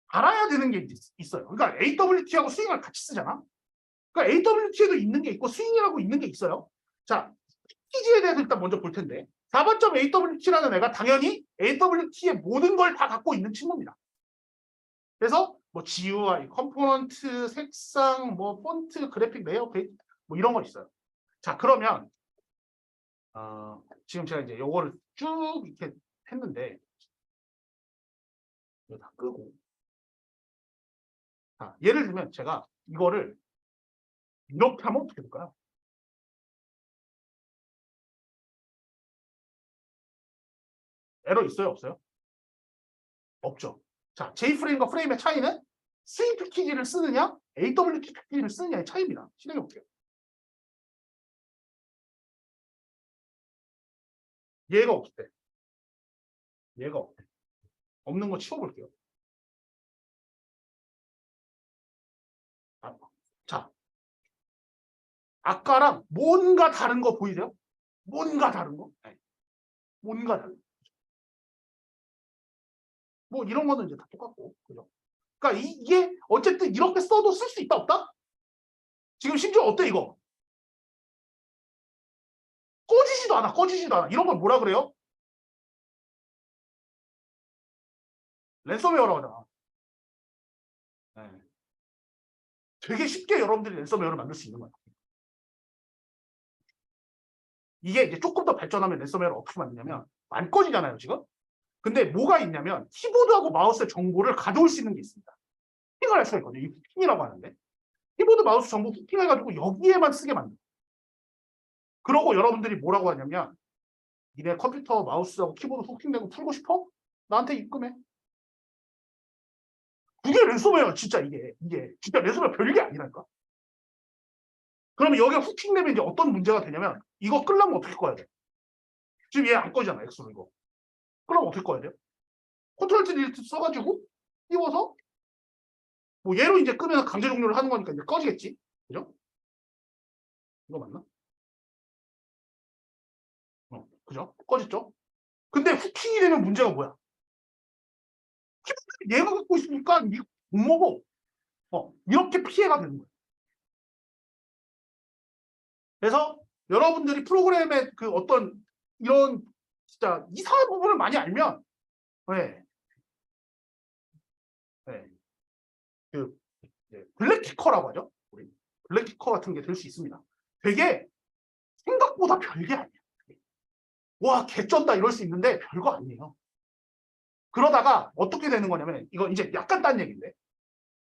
알아야 되는 게 있어요. 그러니까 AWT하고 스윙을 같이 쓰잖아. 그러니까 AWT에도 있는 게 있고 스윙이라고 있는 게 있어요. 자, 패키지에 대해서 일단 먼저 볼 텐데 4번점 AWT라는 애가 당연히 AWT의 모든 걸 다 갖고 있는 친구입니다. 그래서 뭐 GUI, 컴포넌트, 색상, 뭐 폰트, 그래픽, 레이아웃, 페이지 뭐 이런 거 있어요. 자, 그러면 지금 제가 이제 요거를 쭉 이렇게 했는데 이거 다 끄고 자, 예를 들면 제가 이거를 이렇게 하면 어떻게 될까요? 에러 있어요? 없어요? 없죠. 자, J프레임과 프레임의 차이는 스위프트 키를 쓰느냐, AWT 키를 쓰느냐의 차이입니다. 실행해 볼게요. 얘가 없대. 얘가 없대. 없는 거 치워볼게요. 자, 아까랑 뭔가 다른 거 보이세요? 뭔가 다른 거? 네. 뭔가 다른 거. 뭐 이런 거는 이제 다 똑같고, 그죠? 그러니까 이게 어쨌든 이렇게 써도 쓸 수 있다 없다? 지금 심지어 어때 이거? 꺼지지도 않아, 꺼지지도 않아. 이런 걸 뭐라 그래요? 랜섬웨어라고 하잖아. 네. 되게 쉽게 여러분들이 랜섬웨어를 만들 수 있는 거야. 이게 이제 조금 더 발전하면 랜섬웨어를 어떻게 만드냐면 안 꺼지잖아요, 지금? 근데 뭐가 있냐면 키보드하고 마우스의 정보를 가져올 수 있는 게 있습니다. 후킹을 할 수가 있거든요. 이 후킹이라고 하는데 키보드 마우스 정보 후킹해가지고 여기에만 쓰게 만들어요. 그러고 여러분들이 뭐라고 하냐면 니네 컴퓨터 마우스하고 키보드 후킹되고 풀고 싶어? 나한테 입금해. 그게 랜섬웨어야 진짜 이게 진짜 랜섬웨어 별게 아니라니까. 그러면 여기가 후킹되면 이제 어떤 문제가 되냐면 이거 끌려면 어떻게 꺼야 돼? 지금 얘 안 꺼지잖아 엑스로 이거. 그럼 어떻게 꺼야 돼요? 컨트롤 디리트 써가지고 띄워서 뭐 얘로 이제 끄면 강제 종료를 하는 거니까 이제 꺼지겠지. 그죠? 이거 맞나? 그죠? 꺼졌죠? 근데 후킹이 되면 문제가 뭐야? 얘가 갖고 있으니까 이거 못 먹어. 이렇게 피해가 되는 거예요. 그래서 여러분들이 프로그램의 그 어떤 이런 진짜 이상한 부분을 많이 알면 네. 네. 그 블랙키커라고 하죠. 우리 블랙키커 같은 게 될 수 있습니다. 되게 생각보다 별게 아니에요. 와, 개쩐다 이럴 수 있는데 별거 아니에요. 그러다가 어떻게 되는 거냐면 이거 이제 약간 딴 얘기인데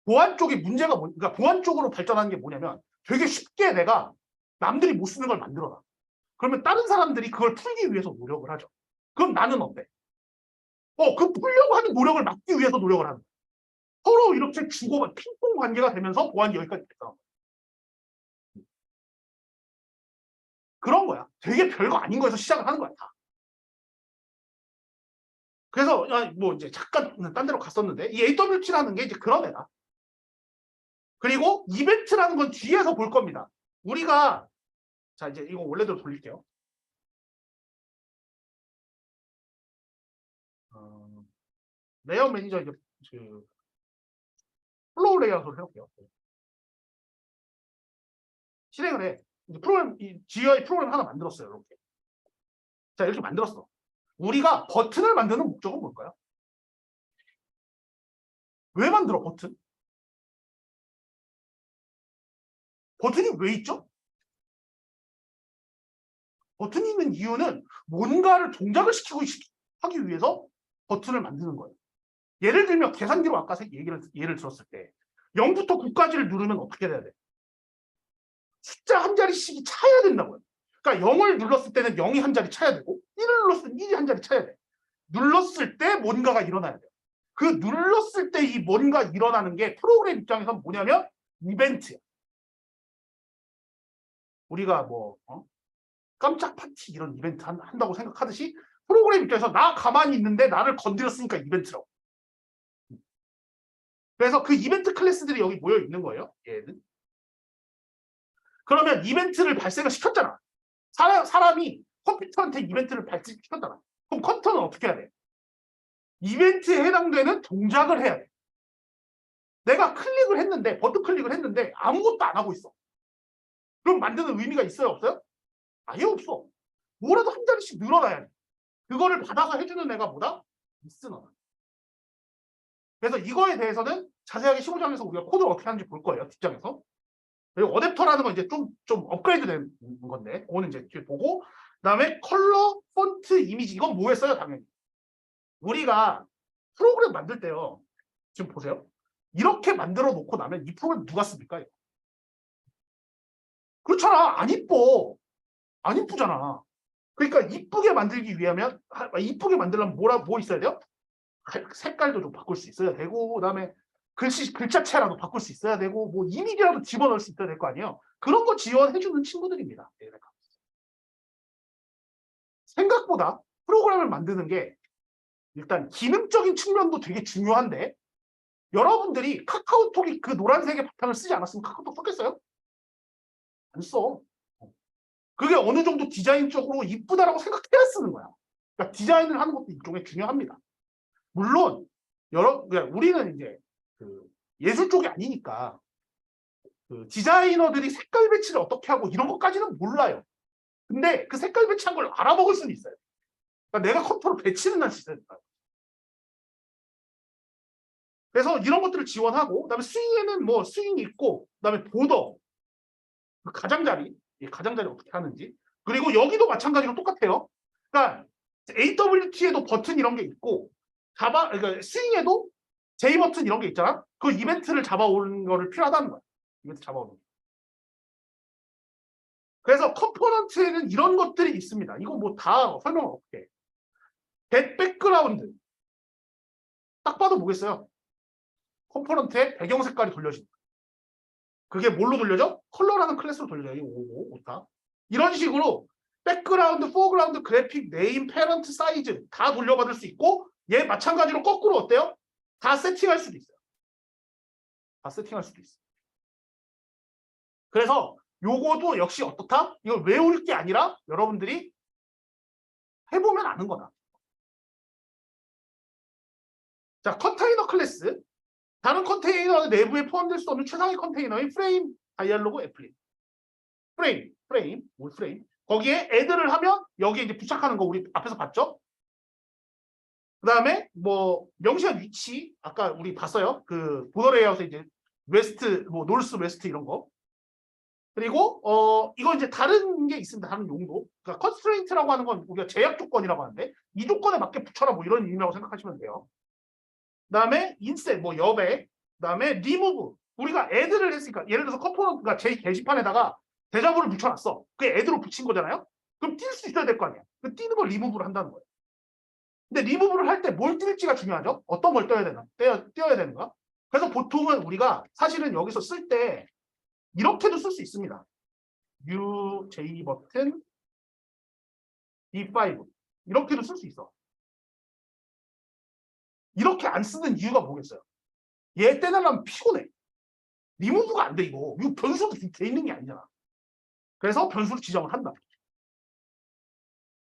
보안 쪽이 문제가 그러니까 보안 쪽으로 발전하는 게 뭐냐면 되게 쉽게 내가 남들이 못 쓰는 걸 만들어놔. 그러면 다른 사람들이 그걸 풀기 위해서 노력을 하죠. 그럼 나는 어때? 그 풀려고 하는 노력을 막기 위해서 노력을 하는 거야. 서로 이렇게 주고 핑퐁 관계가 되면서 보안이 여기까지 됐어. 그런 거야. 되게 별거 아닌 거에서 시작을 하는 거야. 다. 그래서 뭐 이제 잠깐 딴 데로 갔었는데 이 AWT라는 게 이제 그런 애다. 그리고 이벤트라는 건 뒤에서 볼 겁니다. 우리가 자 이제 이거 원래대로 돌릴게요. 레이아웃 매니저 이제 그 플로우 레이아웃을 해볼게요. 실행을 해. 이제 프로그램 이 GUI 프로그램 하나 만들었어요. 이렇게. 자 이렇게 만들었어. 우리가 버튼을 만드는 목적은 뭘까요? 왜 만들어 버튼? 버튼이 왜 있죠? 버튼이 있는 이유는 뭔가를 동작을 하기 위해서 버튼을 만드는 거예요. 예를 들면 계산기로 아까 예를 들었을 때 0부터 9까지를 누르면 어떻게 돼야 돼? 숫자 한 자리씩이 차야 된다고요. 그러니까 0을 눌렀을 때는 0이 한 자리 차야 되고 1을 눌렀을 때 1이 한 자리 차야 돼. 눌렀을 때 뭔가가 일어나야 돼요. 그 눌렀을 때 이 뭔가 일어나는 게 프로그램 입장에서는 뭐냐면 이벤트야. 우리가 뭐 깜짝 파티 이런 이벤트 한다고 생각하듯이 프로그램 입장에서 나 가만히 있는데 나를 건드렸으니까 이벤트라고. 그래서 그 이벤트 클래스들이 여기 모여 있는 거예요. 얘는. 그러면 이벤트를 발생을 시켰잖아. 사람이 컴퓨터한테 이벤트를 발생시켰잖아. 그럼 컴퓨터는 어떻게 해야 돼? 이벤트에 해당되는 동작을 해야 돼. 내가 클릭을 했는데 버튼 클릭을 했는데 아무것도 안 하고 있어. 그럼 만드는 의미가 있어요 없어요? 아예 없어. 뭐라도 한 자리씩 늘어나야 돼. 그거를 받아서 해주는 애가 뭐다? 리스너다. 그래서 이거에 대해서는 자세하게 15장에서 우리가 코드를 어떻게 하는지 볼 거예요. 뒷장에서. 그리고 어댑터라는 건 이제 좀 업그레이드 된 건데 그거는 이제 뒤에 보고 그다음에 컬러, 폰트, 이미지 이건 뭐에 써요? 당연히. 우리가 프로그램 만들 때요. 지금 보세요. 이렇게 만들어 놓고 나면 이 프로그램 누가 씁니까? 그렇잖아. 안 이뻐. 안 이쁘잖아. 그러니까 이쁘게 만들기 위하면 이쁘게 만들려면 뭐 있어야 돼요? 색깔도 좀 바꿀 수 있어야 되고, 그다음에 글자체라도 바꿀 수 있어야 되고, 뭐 이미지라도 집어넣을 수 있어야 될 거 아니에요. 그런 거 지원해주는 친구들입니다. 생각보다 프로그램을 만드는 게 일단 기능적인 측면도 되게 중요한데, 여러분들이 카카오톡이 그 노란색의 바탕을 쓰지 않았으면 카카오톡 썼겠어요? 안 써. 그게 어느 정도 디자인적으로 이쁘다라고 생각해야 쓰는 거야. 그러니까 디자인을 하는 것도 일종의 중요합니다. 물론 그러니까 우리는 이제 그 예술 쪽이 아니니까 그 디자이너들이 색깔 배치를 어떻게 하고 이런 것까지는 몰라요. 근데 그 색깔 배치한 걸 알아먹을 수는 있어요. 그러니까 내가 컴퓨터로 배치는 할 수 있어요. 그래서 이런 것들을 지원하고, 그다음에 스윙에는 뭐 스윙이 있고, 그다음에 보더, 그 가장자리, 가장자리 어떻게 하는지, 그리고 여기도 마찬가지로 똑같아요. 그러니까 AWT에도 버튼 이런 게 있고, 그러니까 스윙에도 J 버튼 이런 게 있잖아. 그 이벤트를 잡아오는 거를 필요하다는 거야. 이벤트 잡아오는 거. 그래서 컴포넌트에는 이런 것들이 있습니다. 이거 뭐 다 설명을 어떻게 해. 백그라운드. 딱 봐도 뭐겠어요? 컴포넌트의 배경 색깔이 돌려진다. 그게 뭘로 돌려져? 컬러라는 클래스로 돌려져. 이 오타. 이런 식으로 백그라운드, 포그라운드, 그래픽, 네임, 패런트, 사이즈 다 돌려받을 수 있고, 얘 마찬가지로 거꾸로 어때요? 다 세팅할 수도 있어요. 다 세팅할 수도 있어요. 그래서 요거도 역시 어떻다? 이걸 외울 게 아니라 여러분들이 해보면 아는 거다. 자, 컨테이너 클래스. 다른 컨테이너 내부에 포함될 수 없는 최상위 컨테이너인 프레임, 다이얼로그, 애플릿. 프레임, 뭘 프레임? 거기에 애드를 하면 여기에 이제 부착하는 거 우리 앞에서 봤죠? 그 다음에 뭐 명시한 위치, 아까 우리 봤어요. 그 보더 레이아웃에 이제 웨스트, 뭐 노스 웨스트 이런 거. 그리고 이거 이제 다른 게 있습니다. 다른 용도. 그러니까 컨스트레인트라고 하는 건 우리가 제약 조건이라고 하는데, 이 조건에 맞게 붙여라 뭐 이런 의미라고 생각하시면 돼요. 그다음에 인셋, 뭐 여백, 그다음에 리무브. 우리가 애드를 했으니까, 예를 들어서 컴포넌트가 제 게시판에다가 대자보를 붙여놨어. 그게 애드로 붙인 거잖아요. 그럼 뛸 수 있어야 될 거 아니야. 그 띄는 걸 리무브를 한다는 거예요. 근데 리무브를 할 때 뭘 뛸지가 중요하죠. 어떤 걸 띄어야 되는가. 그래서 보통은 우리가 사실은 여기서 쓸 때 이렇게도 쓸 수 있습니다. U, J 버튼, D5 이렇게도 쓸 수 있어. 이렇게 안 쓰는 이유가 뭐겠어요? 얘 떼내려면 피곤해. 리무브가 안 돼, 이거. 이거 변수도 돼 있는 게 아니잖아. 그래서 변수를 지정을 한다.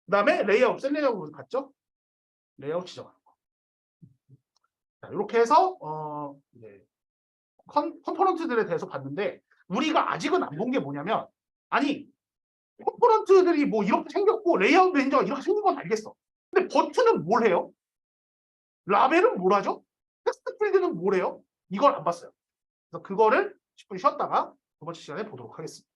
그 다음에 레이아웃, 셀 레이아웃으로 갔죠? 레이아웃 지정하는 거. 자, 이렇게 해서 네. 컴포넌트들에 대해서 봤는데, 우리가 아직은 안 본 게 뭐냐면, 아니 컴포넌트들이 뭐 이렇게 생겼고 레이아웃 매니저가 이렇게 생긴 건 알겠어. 근데 버튼은 뭘 해요? 라벨은 뭘 하죠? 텍스트 필드는 뭘 해요? 이걸 안 봤어요. 그래서 그거를 10분 쉬었다가 두 번째 시간에 보도록 하겠습니다.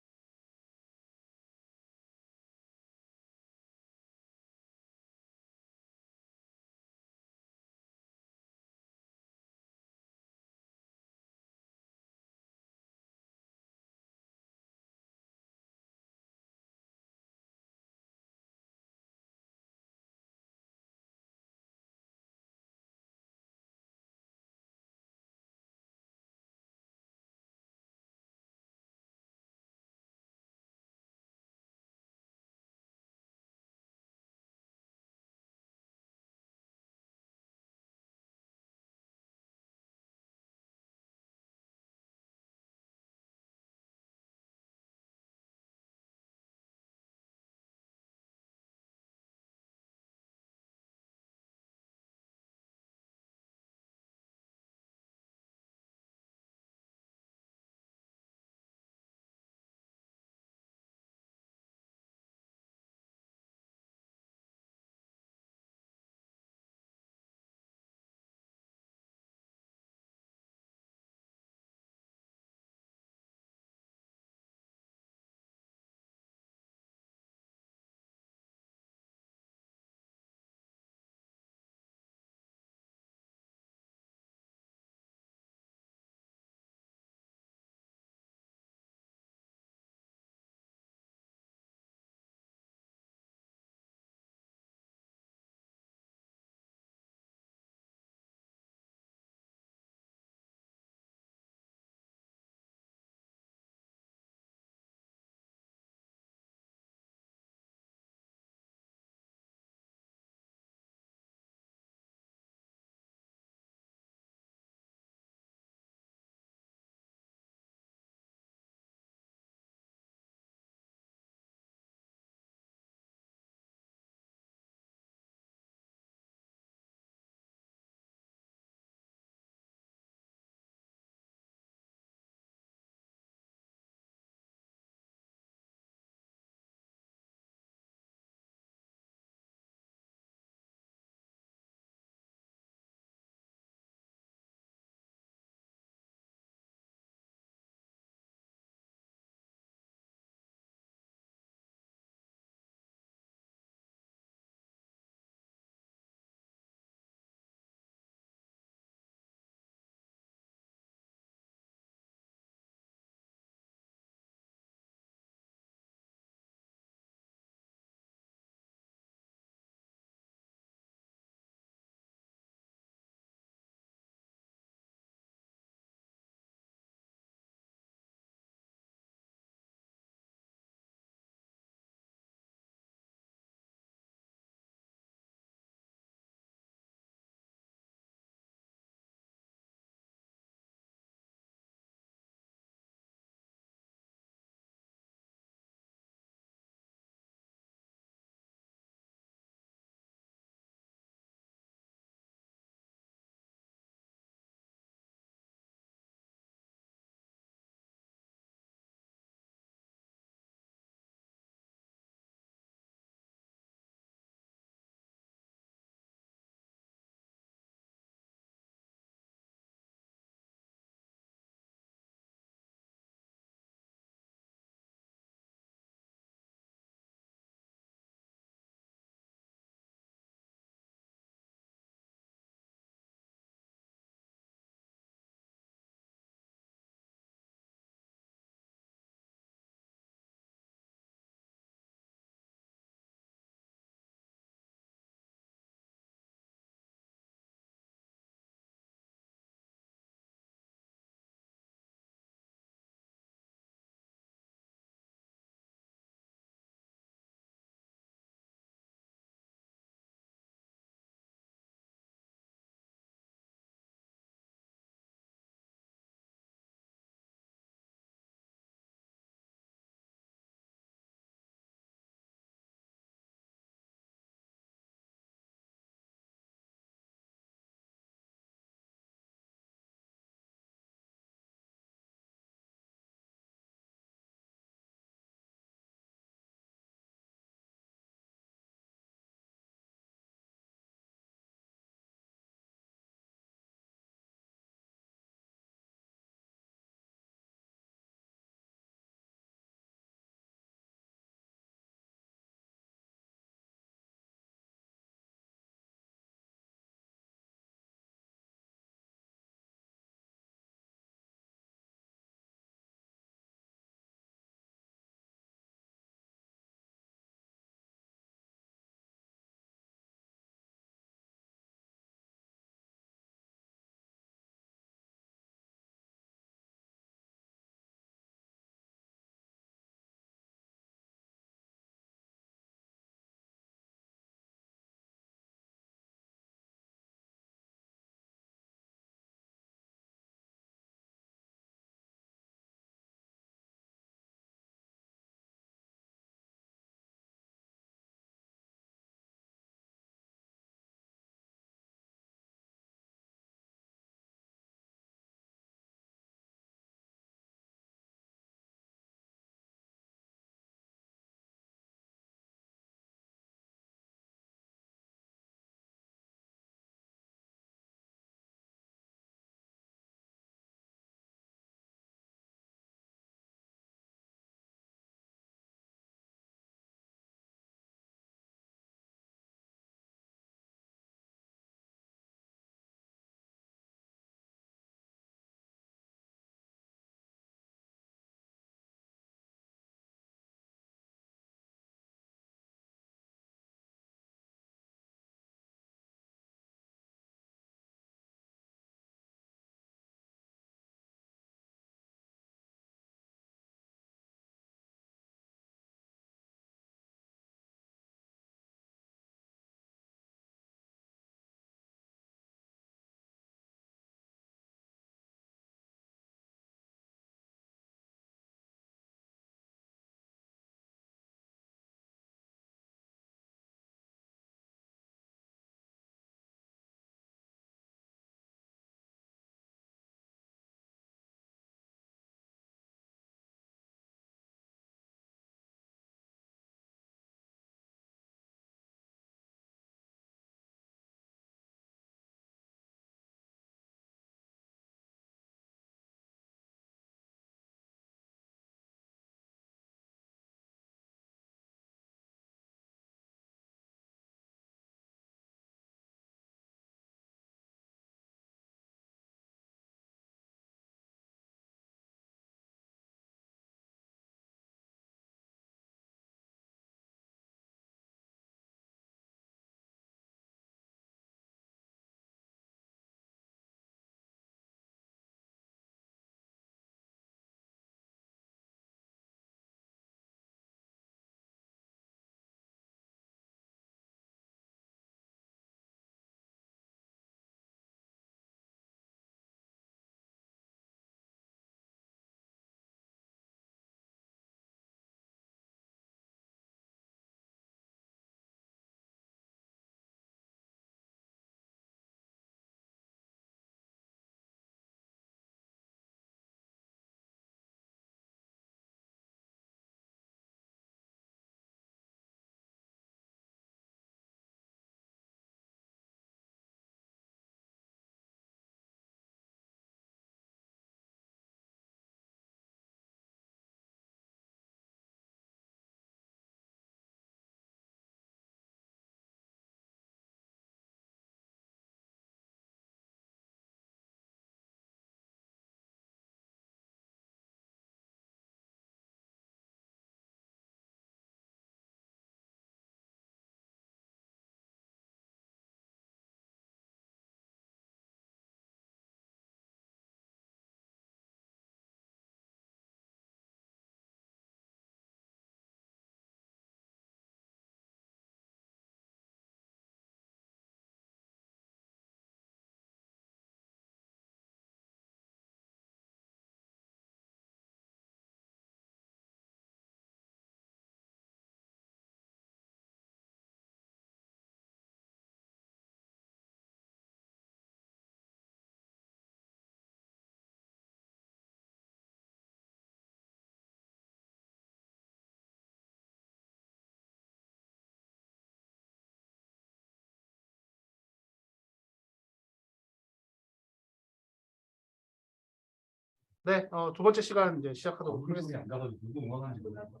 네, 두 번째 시간 이제 시작하도록 그래서 하겠습니다. 안 가가지고 누구 응원하는지 모르겠어.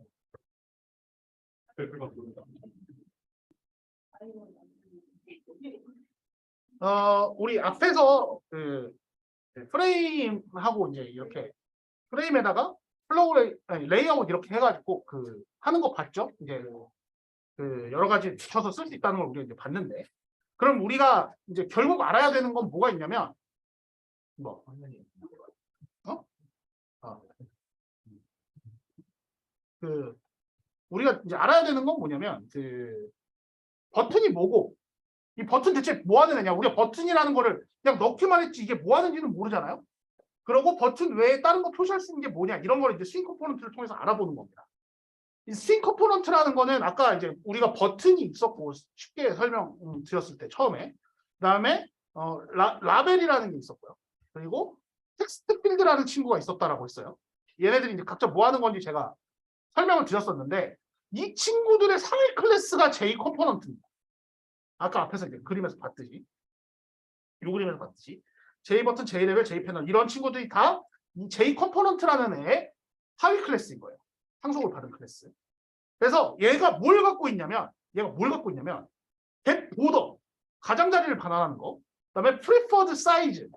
우리 앞에서 그 프레임하고 이제 이렇게 프레임에다가 레이아웃 이렇게 해가지고 그 하는 거 봤죠? 이제 그 여러 가지 붙여서 쓸 수 있다는 걸 우리가 이제 봤는데, 그럼 우리가 이제 결국 알아야 되는 건 뭐가 있냐면 뭐 어? 아, 그 우리가 이제 알아야 되는 건 뭐냐면 그 버튼이 뭐고 이 버튼 대체 뭐 하는 애냐. 우리가 버튼이라는 거를 그냥 넣기만 했지 이게 뭐 하는지는 모르잖아요. 그리고 버튼 외에 다른 거 표시할 수 있는 게 뭐냐, 이런 걸 이제 스윙 컴포넌트를 통해서 알아보는 겁니다. 이 스윙 컴포넌트라는 거는 아까 이제 우리가 버튼이 있었고 쉽게 설명 드렸을 때 처음에, 그다음에 라벨이라는 게 있었고요. 그리고 텍스트 필드라는 친구가 있었다라고 했어요. 얘네들이 이제 각자 뭐 하는 건지 제가 설명을 드렸었는데, 이 친구들의 상위 클래스가 J 컴포넌트입니다. 아까 앞에서 이제 그림에서 봤듯이, 이 그림에서 봤듯이 J 버튼, J 레벨, J 패널 이런 친구들이 다 이 J 컴포넌트라는 애의 하위 클래스인 거예요. 상속을 받은 클래스. 그래서 얘가 뭘 갖고 있냐면 get border, 가장자리를 반환하는 거, 그다음에 preferred size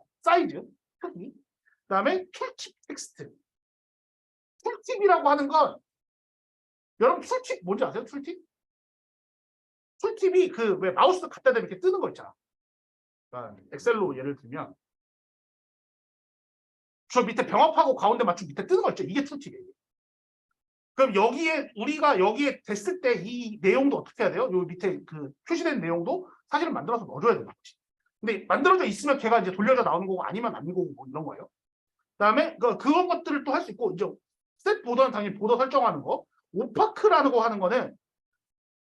크기, 그다음에 tooltip 텍스트. 툴팁이라고 하는 건 여러분 툴팁 뭔지 아세요? 툴팁? 툴팁이 그 왜 마우스 갖다 대면 이렇게 뜨는 거 있잖아. 그러니까 엑셀로 예를 들면 저 밑에 병합하고 가운데 맞추고 밑에 뜨는 거 있죠. 이게 툴팁이에요. 그럼 우리가 여기에 됐을 때 이 내용도 어떻게 해야 돼요? 요 밑에 그 표시된 내용도 사실은 만들어서 넣어줘야 되는 거지. 근데 만들어져 있으면 걔가 이제 돌려져 나오는 거고 아니면 아니고 뭐 이런 거예요. 그다음에 그런 것들을 또 할 수 있고, 이제 셋 보더는 당연히 보더 설정하는 거, 오파크라는 거 하는 거는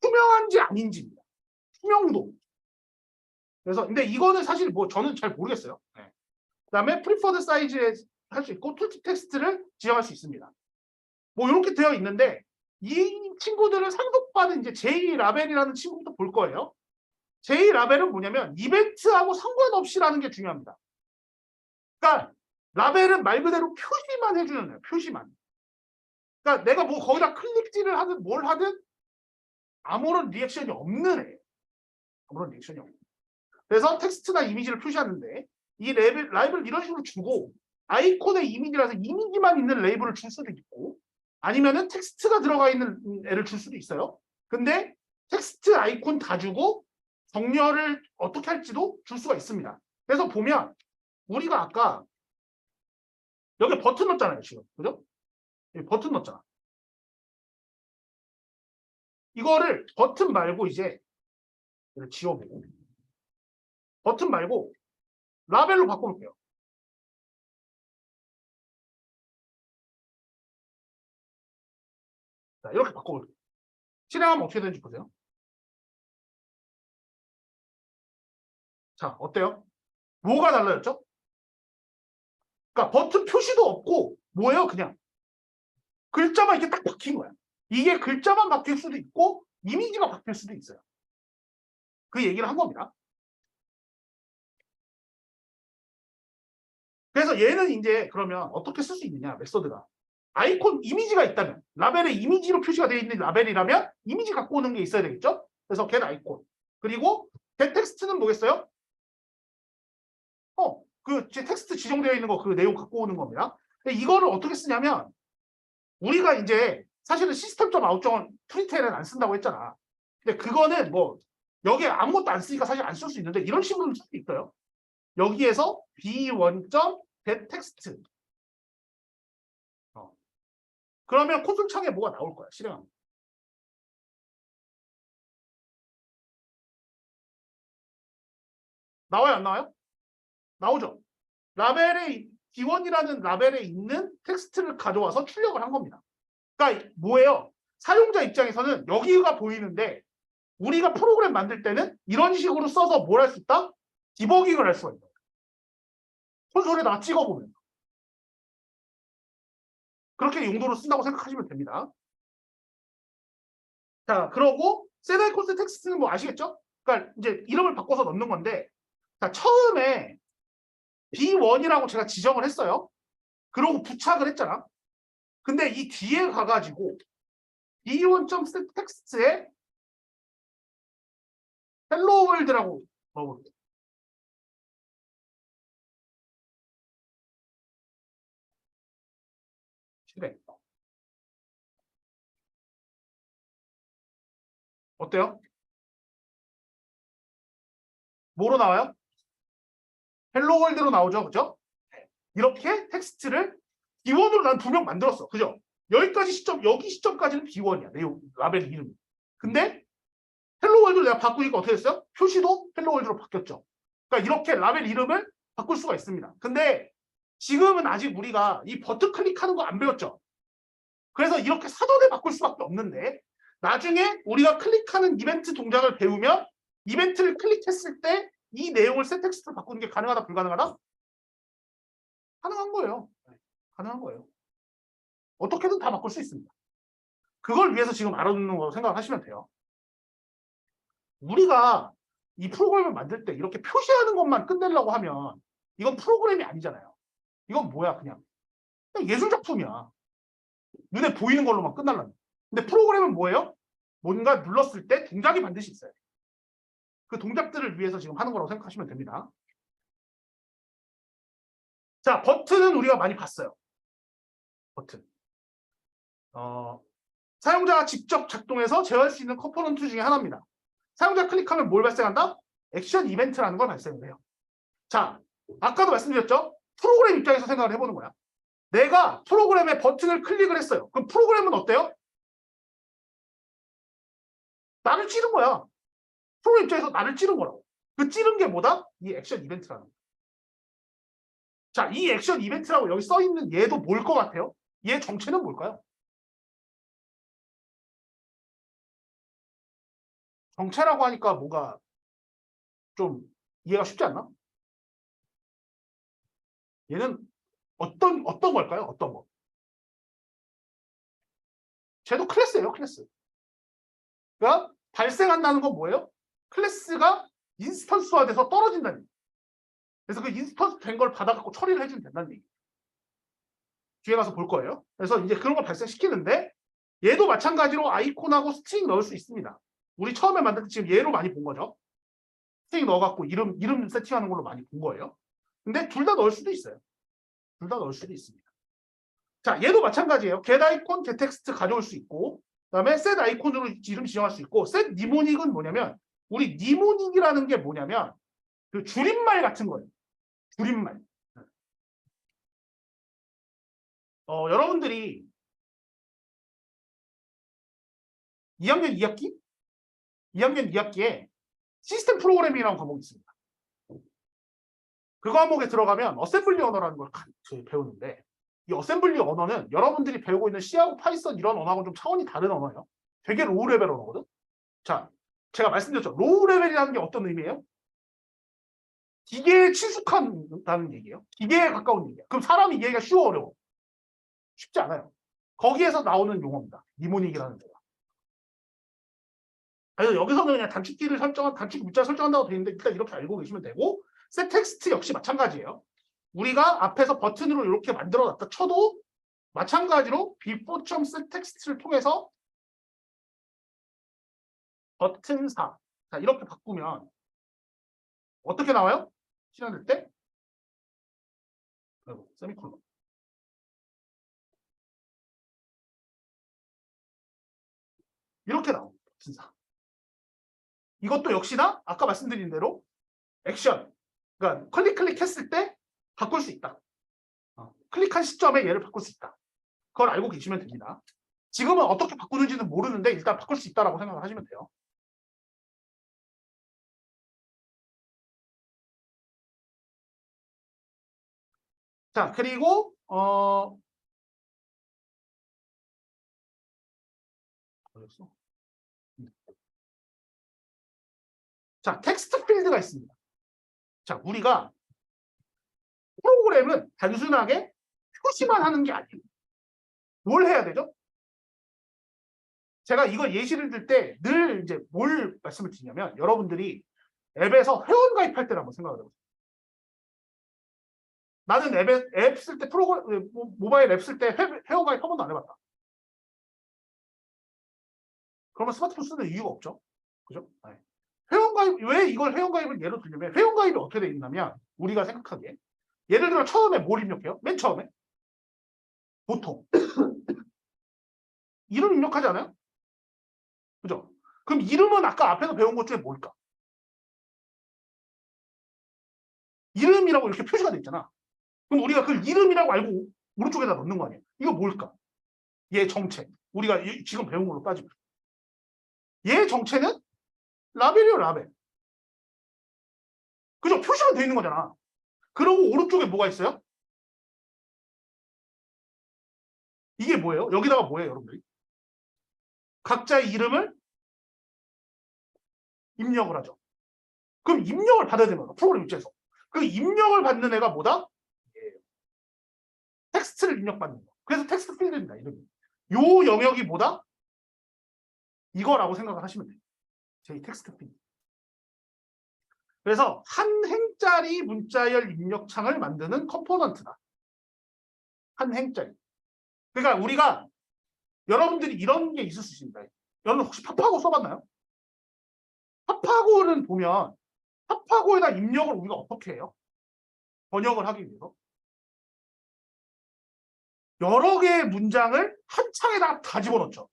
투명한지 아닌지입니다. 투명도. 그래서 근데 이거는 사실 뭐 저는 잘 모르겠어요. 네. 그다음에 프리퍼드 사이즈에 할 수 있고 툴팁 텍스트를 지정할 수 있습니다. 뭐 이렇게 되어 있는데, 이 친구들을 상속받은 이제 J 라벨이라는 친구부터 볼 거예요. J 라벨은 뭐냐면 이벤트하고 상관없이라는 게 중요합니다. 그러니까 라벨은 말 그대로 표시만 해주는 거예요. 표시만. 그러니까 내가 뭐 거기다 클릭질을 하든 뭘 하든 아무런 리액션이 없는 애. 아무런 리액션이 없는. 그래서 텍스트나 이미지를 표시하는데 이 라벨을 이런 식으로 주고 아이콘의 이미지라서 이미지만 있는 레이블을 줄 수도 있고, 아니면은 텍스트가 들어가 있는 애를 줄 수도 있어요. 근데 텍스트 아이콘 다 주고 정렬을 어떻게 할지도 줄 수가 있습니다. 그래서 보면 우리가 아까 여기 버튼 넣었잖아요, 지금. 그죠? 여기 버튼 넣었잖아. 이거를 버튼 말고 이제 지워보고 버튼 말고 라벨로 바꿔볼게요. 자, 이렇게 바꿔볼게요. 실행하면 어떻게 되는지 보세요. 자, 어때요? 뭐가 달라졌죠? 그러니까 버튼 표시도 없고 뭐예요? 그냥 글자만 이렇게 딱 박힌 거야. 이게 글자만 바뀔 수도 있고 이미지가 바뀔 수도 있어요. 그 얘기를 한 겁니다. 그래서 얘는 이제 그러면 어떻게 쓸 수 있느냐, 메소드가. 아이콘 이미지가 있다면, 라벨에 이미지로 표시가 되어 있는 라벨이라면 이미지 갖고 오는 게 있어야 되겠죠? 그래서 get 아이콘. 그리고 get 텍스트는 뭐겠어요? 그 텍스트 지정되어 있는 거 그 내용 갖고 오는 겁니다. 근데 이거를 어떻게 쓰냐면, 우리가 이제 사실은 시스템.아웃.은 프린트에는 안 쓴다고 했잖아. 근데 그거는 뭐 여기에 아무것도 안 쓰니까 사실 안 쓸 수 있는데 이런 식으로 쓸 수 있어요. 여기에서 b1.get 텍스트. 그러면 콘솔 창에 뭐가 나올 거야, 실행하면. 나와요, 안 나와요? 나오죠. 라벨에 D1이라는 라벨에 있는 텍스트를 가져와서 출력을 한 겁니다. 그러니까 뭐예요? 사용자 입장에서는 여기가 보이는데 우리가 프로그램 만들 때는 이런 식으로 써서 뭘 할 수 있다? 디버깅을 할 수가 있다. 콘솔에다가 찍어보면. 그렇게 용도로 쓴다고 생각하시면 됩니다. 자, 그러고 셋아이콘스 텍스트는 뭐 아시겠죠? 그러니까 이제 이름을 바꿔서 넣는 건데, 자, 처음에 B1이라고 제가 지정을 했어요. 그러고 부착을 했잖아. 근데 이 뒤에 가가지고 b1.setText에 hello world라고 넣어볼게. 실행. 어때요? 뭐로 나와요? 헬로 월드로 나오죠. 그죠? 이렇게 텍스트를 B1으로 난 두 명 만들었어. 그죠? 여기까지 시점, 여기 시점까지는 B1이야. 내용, 라벨 이름이. 근데 헬로 월드로 내가 바꾸니까 어떻게 됐어요? 표시도 헬로 월드로 바뀌었죠. 그러니까 이렇게 라벨 이름을 바꿀 수가 있습니다. 근데 지금은 아직 우리가 이 버튼 클릭하는 거 안 배웠죠. 그래서 이렇게 사전에 바꿀 수밖에 없는데 나중에 우리가 클릭하는 이벤트 동작을 배우면 이벤트를 클릭했을 때 이 내용을 셋 텍스트로 바꾸는 게 가능하다 불가능하다? 가능한 거예요. 가능한 거예요. 어떻게든 다 바꿀 수 있습니다. 그걸 위해서 지금 알아두는 거라고 생각하시면 돼요. 우리가 이 프로그램을 만들 때 이렇게 표시하는 것만 끝내려고 하면 이건 프로그램이 아니잖아요. 이건 뭐야 그냥 예술작품이야. 눈에 보이는 걸로만 끝날라는. 근데 프로그램은 뭐예요? 뭔가 눌렀을 때 동작이 반드시 있어요. 그 동작들을 위해서 지금 하는 거라고 생각하시면 됩니다. 자, 버튼은 우리가 많이 봤어요. 버튼. 사용자가 직접 작동해서 제어할 수 있는 컴포넌트 중에 하나입니다. 사용자 클릭하면 뭘 발생한다? 액션 이벤트라는 걸 발생을 해요. 자, 아까도 말씀드렸죠? 프로그램 입장에서 생각을 해보는 거야. 내가 프로그램에 버튼을 클릭을 했어요. 그럼 프로그램은 어때요? 나를 찌른 거야. 프로그램 입장에서 나를 찌른 거라고. 그 찌른 게 뭐다? 이 액션 이벤트라는 거. 자, 이 액션 이벤트라고 여기 써 있는 얘도 뭘 것 같아요? 얘 정체는 뭘까요? 정체라고 하니까 뭔가 좀 이해가 쉽지 않나? 얘는 어떤 걸까요? 어떤 거? 쟤도 클래스예요, 클래스. 그러니까 발생한다는 건 뭐예요? 클래스가 인스턴스화돼서 떨어진다는 얘기. 그래서 그 인스턴스 된 걸 받아갖고 처리를 해주면 된다는 얘기. 뒤에 가서 볼 거예요. 그래서 이제 그런 걸 발생시키는데 얘도 마찬가지로 아이콘하고 스트링 넣을 수 있습니다. 우리 처음에 만들 때 지금 얘로 많이 본 거죠. 스트링 넣어갖고 이름 세팅하는 걸로 많이 본 거예요. 근데 둘 다 넣을 수도 있어요. 둘 다 넣을 수도 있습니다. 자, 얘도 마찬가지예요. get 아이콘, get 텍스트 가져올 수 있고, 그다음에 set 아이콘으로 이름 지정할 수 있고, set 니모닉은 뭐냐면 우리 니모닉이라는 게 뭐냐면 그 줄임말 같은 거예요. 줄임말. 여러분들이 2학년 2학기? 2학년 2학기에 시스템 프로그래밍이라는 과목이 있습니다. 그 과목에 들어가면 어셈블리 언어라는 걸 배우는데 이 어셈블리 언어는 여러분들이 배우고 있는 C하고 파이썬 이런 언어하고 좀 차원이 다른 언어예요. 되게 로우 레벨 언어거든. 자, 제가 말씀드렸죠. 로우 레벨이라는 게 어떤 의미예요? 기계에 친숙한다는 얘기예요. 기계에 가까운 얘기예요. 그럼 사람이 이해가 쉬워 어려워? 쉽지 않아요. 거기에서 나오는 용어입니다. 니모닉이라는 거가. 그래서 여기서는 그냥 단축키를 단축 문자 설정한다고 되어 있는데 일단 이렇게 알고 계시면 되고 셋 텍스트 역시 마찬가지예요. 우리가 앞에서 버튼으로 이렇게 만들어놨다 쳐도 마찬가지로 before.set 텍스트를 통해서 버튼 4. 자, 이렇게 바꾸면 어떻게 나와요? 실행될 때? 세미콜론. 이렇게 나옵니다. 버튼 4. 이것도 역시나 아까 말씀드린 대로 액션. 그러니까 클릭했을 때 바꿀 수 있다. 클릭한 시점에 얘를 바꿀 수 있다. 그걸 알고 계시면 됩니다. 지금은 어떻게 바꾸는지는 모르는데 일단 바꿀 수 있다라고 생각을 하시면 돼요. 자, 그리고 자, 텍스트 필드가 있습니다. 자, 우리가 프로그램은 단순하게 표시만 하는 게 아니에요. 뭘 해야 되죠? 제가 이걸 예시를 들 때 늘 이제 뭘 말씀을 드리냐면 여러분들이 앱에서 회원 가입할 때를 한번 생각을 해보세요. 나는 앱 쓸 때 모바일 앱 쓸 때 회원가입 한 번도 안 해봤다. 그러면 스마트폰 쓰는 이유가 없죠. 그죠? 네. 회원가입, 왜 이걸 회원가입을 예로 들냐면, 회원가입이 어떻게 돼 있냐면, 우리가 생각하기에, 예를 들어 처음에 뭘 입력해요? 맨 처음에? 보통. 이름 입력하지 않아요? 그죠? 그럼 이름은 아까 앞에서 배운 것 중에 뭘까? 이름이라고 이렇게 표시가 돼 있잖아. 그럼 우리가 그 이름이라고 알고 오른쪽에다 넣는 거 아니에요? 이거 뭘까? 얘 정체. 우리가 지금 배운 걸로 따지면. 얘 정체는 라벨이에요, 라벨. 그죠? 표시가 돼 있는 거잖아. 그러고 오른쪽에 뭐가 있어요? 이게 뭐예요? 여기다가 뭐예요, 여러분들이? 각자의 이름을 입력을 하죠. 그럼 입력을 받아야 되는 거야, 프로그램 입장에서. 그 입력을 받는 애가 뭐다? 텍스트를 입력받는 거. 그래서 텍스트 필드입니다, 이름이. 요 영역이 뭐다? 이거라고 생각을 하시면 돼요. 제 텍스트 필드. 그래서 한 행짜리 문자열 입력창을 만드는 컴포넌트다. 한 행짜리. 그러니까 우리가 여러분들이 이런 게 있을 수 있습니다. 여러분 혹시 파파고 써봤나요? 파파고는 보면 파파고에다 입력을 우리가 어떻게 해요? 번역을 하기 위해서 여러 개의 문장을 한 창에다가 다 집어넣죠.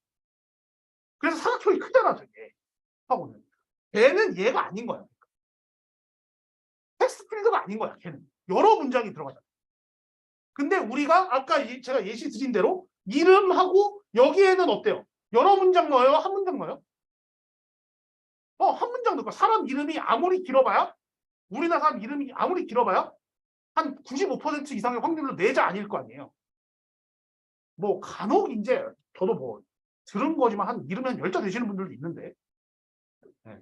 그래서 사각형이 크잖아, 저게. 파파고는. 걔는 얘가 아닌 거야. 텍스트 필드가 아닌 거야, 걔는. 여러 문장이 들어가잖아. 근데 우리가 아까 제가 예시 드린 대로 이름하고 여기에는 어때요? 여러 문장 넣어요? 한 문장 넣어요? 한 문장 넣을까? 사람 이름이 아무리 길어봐야, 우리나라 사람 이름이 아무리 길어봐야 한 95% 이상의 확률로 내자 아닐 거 아니에요. 뭐 간혹 이제 저도 뭐 들은 거지만 한 이름이 한 10자 되시는 분들도 있는데, 네.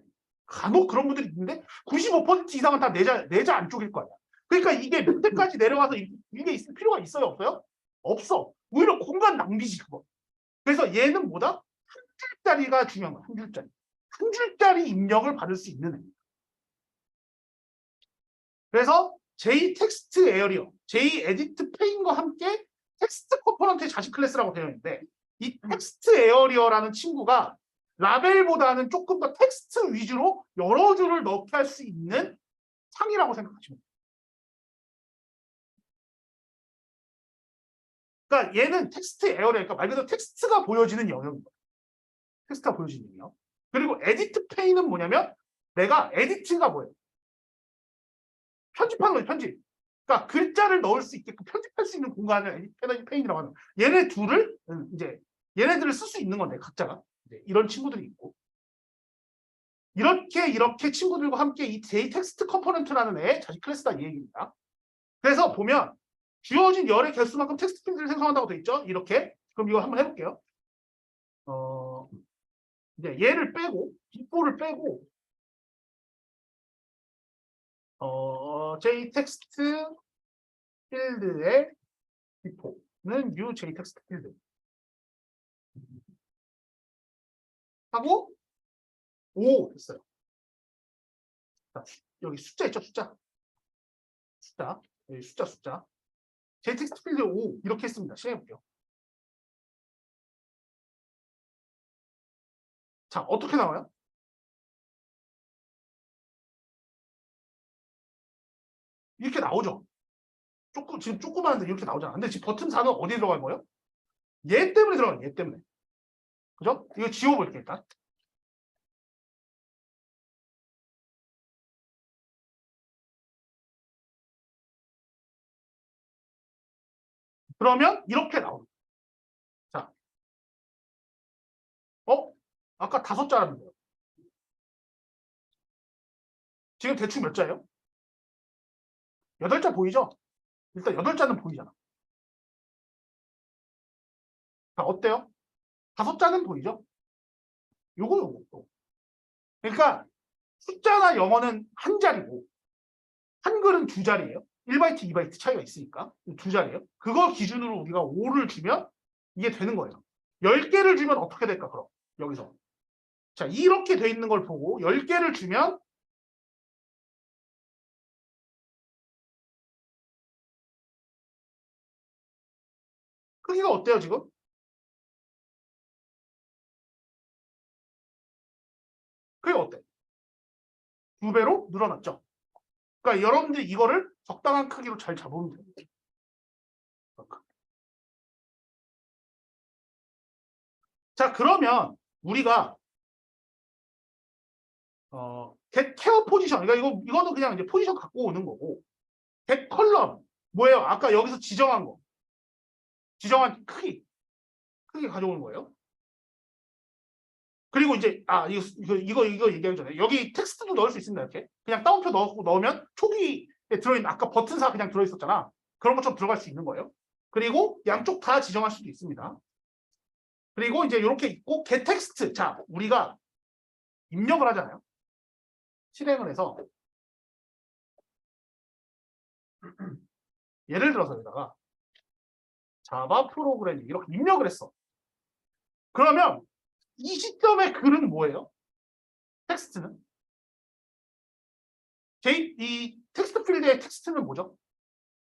간혹 그런 분들이 있는데 95% 이상은 다 내자 안쪽일 거 아니야. 그러니까 이게 밑에까지 내려와서 이게 있을 필요가 있어요, 없어요? 없어. 오히려 공간 낭비지 그거. 그래서 얘는 뭐다? 한 줄짜리가 중요한 거야. 한 줄짜리. 한 줄짜리 입력을 받을 수 있는 애입니다. 그래서 J 텍스트 에어리어, J 에디트 페인과 함께 텍스트 컴포넌트의 자식 클래스라고 되어 있는데, 이 텍스트 에어리어라는 친구가 라벨보다는 조금 더 텍스트 위주로 여러 줄을 넣게 할 수 있는 창이라고 생각하시면 돼요. 그러니까 얘는 텍스트 에어리어, 그러니까 말 그대로 텍스트가 보여지는 영역입니다. 텍스트가 보여지는 영역. 그리고 에디트 페인은 뭐냐면, 내가 에디트가 뭐예요? 편집하는 거예요, 편집. 그러니까 글자를 넣을 수 있게끔 편집할 수 있는 공간을 에디트 페인이라고 하는 거예요. 얘네 둘을 이제 얘네들을 쓸 수 있는 건데, 각자가 이런 친구들이 있고, 이렇게 친구들과 함께 이 J 텍스트 컴포넌트라는 애의 자식 클래스다, 이 얘기입니다. 그래서 보면 주어진 열의 개수만큼 텍스트 필드를 생성한다고 돼 있죠. 이렇게. 그럼 이거 한번 해볼게요. 이제 얘를 빼고 빅보를 빼고 J 텍스트 필드의 빅보는 new J 텍스트 필드 하고 5 됐어요. 자, 여기 숫자 있죠, 숫자. 여기 숫자. J 텍스트 필드 5 이렇게 했습니다. 시행해 볼게요. 자, 어떻게 나와요? 이렇게 나오죠. 지금 조그마한데 이렇게 나오잖아. 근데 지금 버튼 4는 어디에 들어간 거예요? 얘 때문에 들어간 거예요. 얘 때문에. 그죠? 이거 지워볼게 일단. 그러면 이렇게 나옵니다. 자, 아까 5자라는데요. 지금 대충 몇 자예요? 8자 보이죠? 일단 8자는 보이잖아. 자, 어때요? 5자는 보이죠? 요거. 그러니까 숫자나 영어는 한 자리고 한글은 2자리예요. 1바이트, 2바이트 차이가 있으니까 2자리예요. 그거 기준으로 우리가 5를 주면 이게 되는 거예요. 10개를 주면 어떻게 될까, 그럼? 여기서. 자, 이렇게 돼 있는 걸 보고 10개를 주면 크기가 어때요, 지금? 크기가 어때? 2배로 늘어났죠? 그러니까 여러분들이 이거를 적당한 크기로 잘 잡으면 돼요. 자, 그러면 우리가 get care 포지션, 그러니까 이거는 그냥 이제 포지션 갖고 오는 거고, get 컬럼 뭐예요? 아까 여기서 지정한 거, 지정한 크기 가져오는 거예요. 그리고 이제 이거 얘기하기 전에 여기 텍스트도 넣을 수 있습니다. 이렇게 그냥 따옴표 넣으면 초기에 들어있는 아까 버튼사 그냥 들어있었잖아. 그런 것처럼 들어갈 수 있는 거예요. 그리고 양쪽 다 지정할 수도 있습니다. 그리고 이제 이렇게 있고 get 텍스트. 자, 우리가 입력을 하잖아요. 실행을 해서 예를 들어서 여기다가 자바 프로그래밍 이렇게 입력을 했어. 그러면 이 시점의 글은 뭐예요? 텍스트는? 이 텍스트 필드의 텍스트는 뭐죠?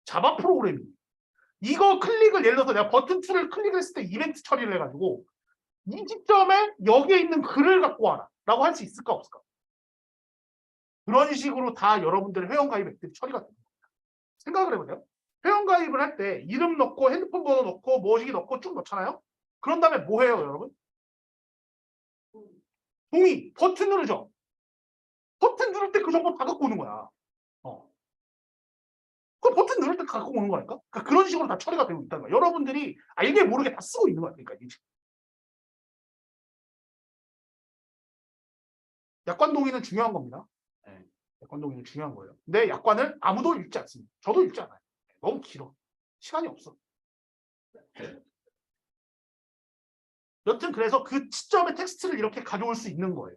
자바 프로그래밍. 이거 클릭을 예를 들어서 내가 버튼 2를 클릭했을 때 이벤트 처리를 해가지고 이 시점에 여기에 있는 글을 갖고 와라 라고 할 수 있을까 없을까? 그런 식으로 다 여러분들의 회원가입 앱들이 처리가 됩니다. 생각을 해보세요. 회원가입을 할 때 이름 넣고 핸드폰 번호 넣고 뭐시기 넣고 쭉 넣잖아요. 그런 다음에 뭐 해요, 여러분? 동의, 버튼 누르죠. 버튼 누를 때 그 정보 다 갖고 오는 거야. 그 버튼 누를 때 갖고 오는 거니까. 그러니까 그런 식으로 다 처리가 되고 있다는 거야. 여러분들이 알게 모르게 다 쓰고 있는 거야. 그러니까 이제. 약관 동의는 중요한 겁니다. 네. 약관 동의는 중요한 거예요. 근데 약관을 아무도 읽지 않습니다. 저도 읽지 않아요. 너무 길어. 시간이 없어. 여튼 그래서 그 시점의 텍스트를 이렇게 가져올 수 있는 거예요.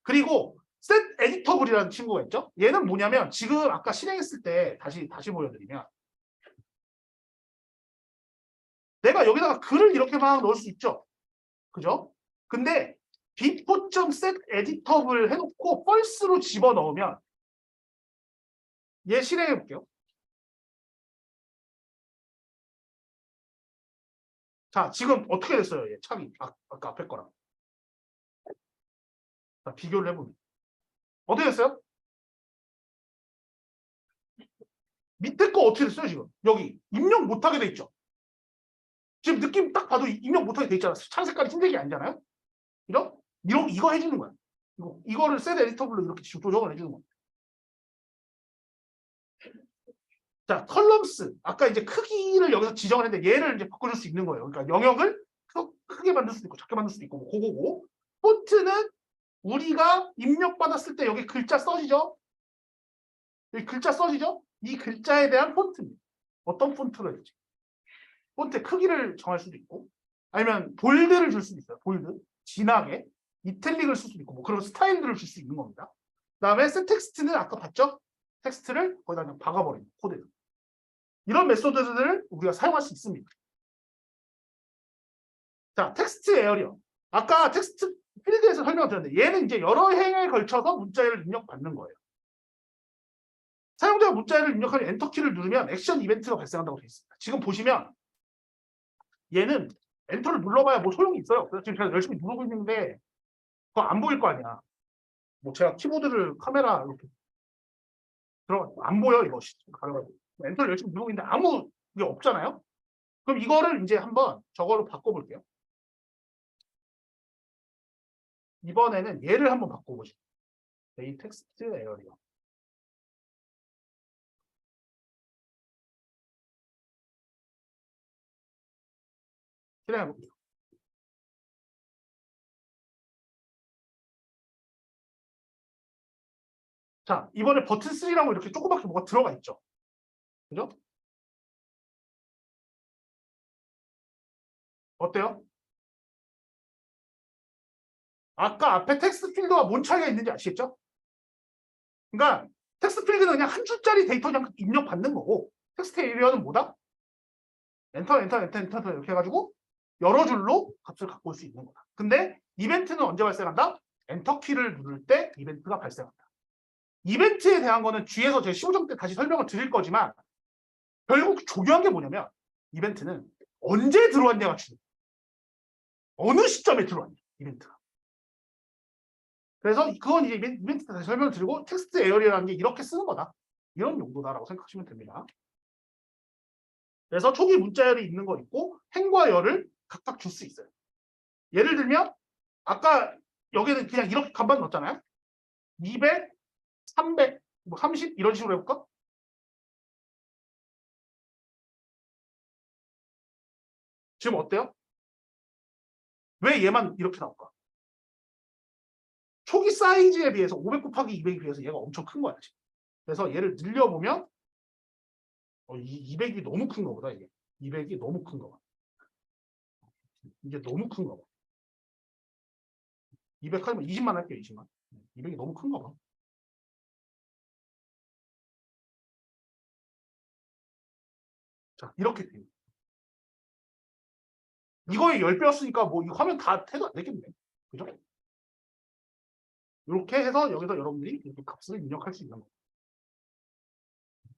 그리고 set editable이라는 친구가 있죠. 얘는 뭐냐면 지금 아까 실행했을 때 다시 보여드리면 내가 여기다가 글을 이렇게 막 넣을 수 있죠. 그죠? 근데 before.set editable 해놓고 false로 집어넣으면 얘 실행해 볼게요. 자, 지금 어떻게 됐어요? 얘 창이 아까 앞에 거랑. 자, 비교를 해보면 어떻게 됐어요? 밑에 거 어떻게 됐어요? 지금 여기 입력 못하게 돼 있죠. 지금 느낌 딱 봐도 입력 못하게 돼 있잖아. 창 색깔이 흰색이 아니잖아요. 이거 해주는 거야. 이거를 셋 에디터블로 이렇게 조정을 해주는 거야. 자, 컬럼스. 아까 이제 크기를 여기서 지정을 했는데 얘를 이제 바꿔줄 수 있는 거예요. 그러니까 영역을 크게 만들 수도 있고 작게 만들 수도 있고 그거고. 폰트는 우리가 입력받았을 때 여기 글자 써지죠? 여기 글자 써지죠? 이 글자에 대한 폰트입니다. 어떤 폰트로 해야지? 폰트의 크기를 정할 수도 있고 아니면 볼드를 줄 수도 있어요. 볼드. 진하게. 이탈릭을 쓸 수도 있고 뭐 그런 스타일들을 줄 수 있는 겁니다. 그다음에 셋 텍스트는 아까 봤죠? 텍스트를 거기다 그냥 박아버리는 코드에. 이런 메소드들을 우리가 사용할 수 있습니다. 자, 텍스트 에어리어. 아까 텍스트 필드에서 설명을 드렸는데 얘는 이제 여러 행에 걸쳐서 문자열을 입력받는 거예요. 사용자가 문자열을 입력하면 엔터키를 누르면 액션 이벤트가 발생한다고 되어 있습니다. 지금 보시면 얘는 엔터를 눌러봐야 뭐 소용이 있어요. 그래서 지금 제가 열심히 누르고 있는데 그거 안 보일 거 아니야. 뭐 제가 키보드를 카메라 이렇게 들어가 안 보여 이거 가려가지고 엔터를 열심히 누르고 있는데 아무 게 없잖아요. 그럼 이거를 이제 한번 저거로 바꿔볼게요. 이번에는 얘를 한번 바꿔보죠. 이 텍스트 에어리어. 실행해볼게요. 자, 이번에 버튼 3라고 이렇게 조그맣게 뭐가 들어가 있죠. 그죠? 어때요? 아까 앞에 텍스트 필드와 뭔 차이가 있는지 아시겠죠? 그러니까 텍스트 필드는 그냥 한 줄짜리 데이터 그냥 입력받는 거고 텍스트 에리어는 뭐다? 엔터 이렇게 해가지고 여러 줄로 값을 갖고 올 수 있는 거다. 근데 이벤트는 언제 발생한다? 엔터 키를 누를 때 이벤트가 발생한다. 이벤트에 대한 거는 뒤에서 제 15점 때 다시 설명을 드릴 거지만 결국 중요한 게 뭐냐면 이벤트는 언제 들어왔냐가 중요해. 어느 시점에 들어왔냐, 이벤트가. 그래서 그건 이제 이벤트 때 다시 설명을 드리고 텍스트 에어리어라는 게 이렇게 쓰는 거다. 이런 용도다라고 생각하시면 됩니다. 그래서 초기 문자열이 있는 거 있고 행과 열을 각각 줄 수 있어요. 예를 들면 아까 여기는 그냥 이렇게 간반 넣었잖아요. 200, 300, 뭐 30 이런 식으로 해볼까? 지금 어때요? 왜 얘만 이렇게 나올까? 초기 사이즈에 비해서 500 곱하기 200에 비해서 얘가 엄청 큰 거야 지금. 그래서 얘를 늘려보면 이 200이 너무 큰 거보다 이게 200이 너무 큰 거봐. 이게 너무 큰 거봐. 200 하면 20만 할게요. 20만. 200이 너무 큰 거봐. 자 이렇게 돼요. 이거에 10배였으니까 뭐 이 화면 다 해도 안 되겠네. 그죠? 이렇게 해서 여기서 여러분들이 이렇게 값을 입력할 수 있는 거예요.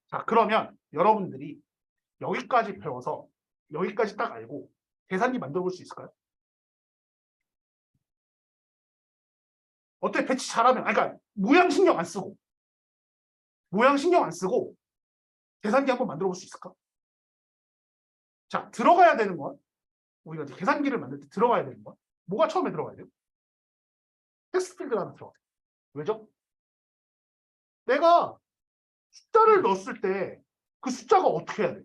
자 그러면 여러분들이 여기까지 배워서 여기까지 딱 알고 계산기 만들어 볼 수 있을까요? 어때? 배치 잘하면 그러니까 모양 신경 안 쓰고 계산기 한번 만들어 볼 수 있을까? 자 들어가야 되는 건 우리가 계산기를 만들 때 들어가야 되는 건 뭐가 처음에 들어가야 돼요? 텍스트 필드가 하나 들어가요. 왜죠? 내가 숫자를 넣었을 때 그 숫자가 어떻게 해야 돼요?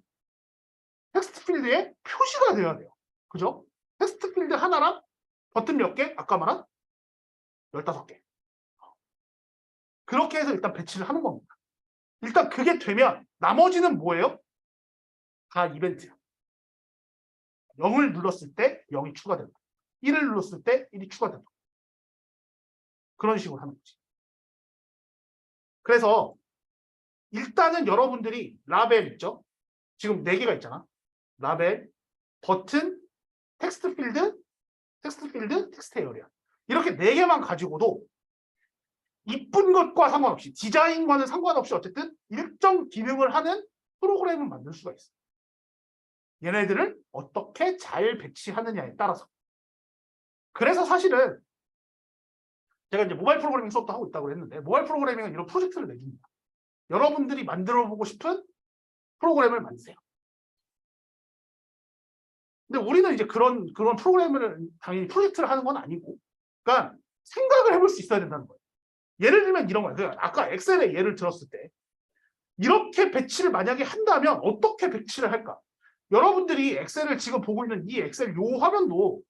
텍스트 필드에 표시가 돼야 돼요. 그죠? 텍스트 필드 하나랑 버튼 몇 개? 아까 말한 15개. 그렇게 해서 일단 배치를 하는 겁니다. 일단 그게 되면 나머지는 뭐예요? 다 이벤트야. 0을 눌렀을 때 0이 추가된다. 1을 눌렀을 때 1이 추가된다. 그런 식으로 하는 거지. 그래서 일단은 여러분들이 라벨 있죠? 지금 4개가 있잖아. 라벨, 버튼, 텍스트 필드, 텍스트 에어리어. 이렇게 4개만 가지고도 이쁜 것과 상관없이 디자인과는 상관없이 어쨌든 일정 기능을 하는 프로그램을 만들 수가 있어요. 얘네들을 어떻게 잘 배치하느냐에 따라서. 그래서 사실은 제가 이제 모바일 프로그래밍 수업도 하고 있다고 했는데 모바일 프로그래밍은 이런 프로젝트를 내줍니다. 여러분들이 만들어 보고 싶은 프로그램을 만드세요. 근데 우리는 이제 그런 프로그램을 당연히 프로젝트를 하는 건 아니고 그러니까 생각을 해볼 수 있어야 된다는 거예요. 예를 들면 이런 거예요. 그러니까 아까 엑셀의 예를 들었을 때 이렇게 배치를 만약에 한다면 어떻게 배치를 할까? 여러분들이 엑셀을 지금 보고 있는 이 엑셀 요 화면도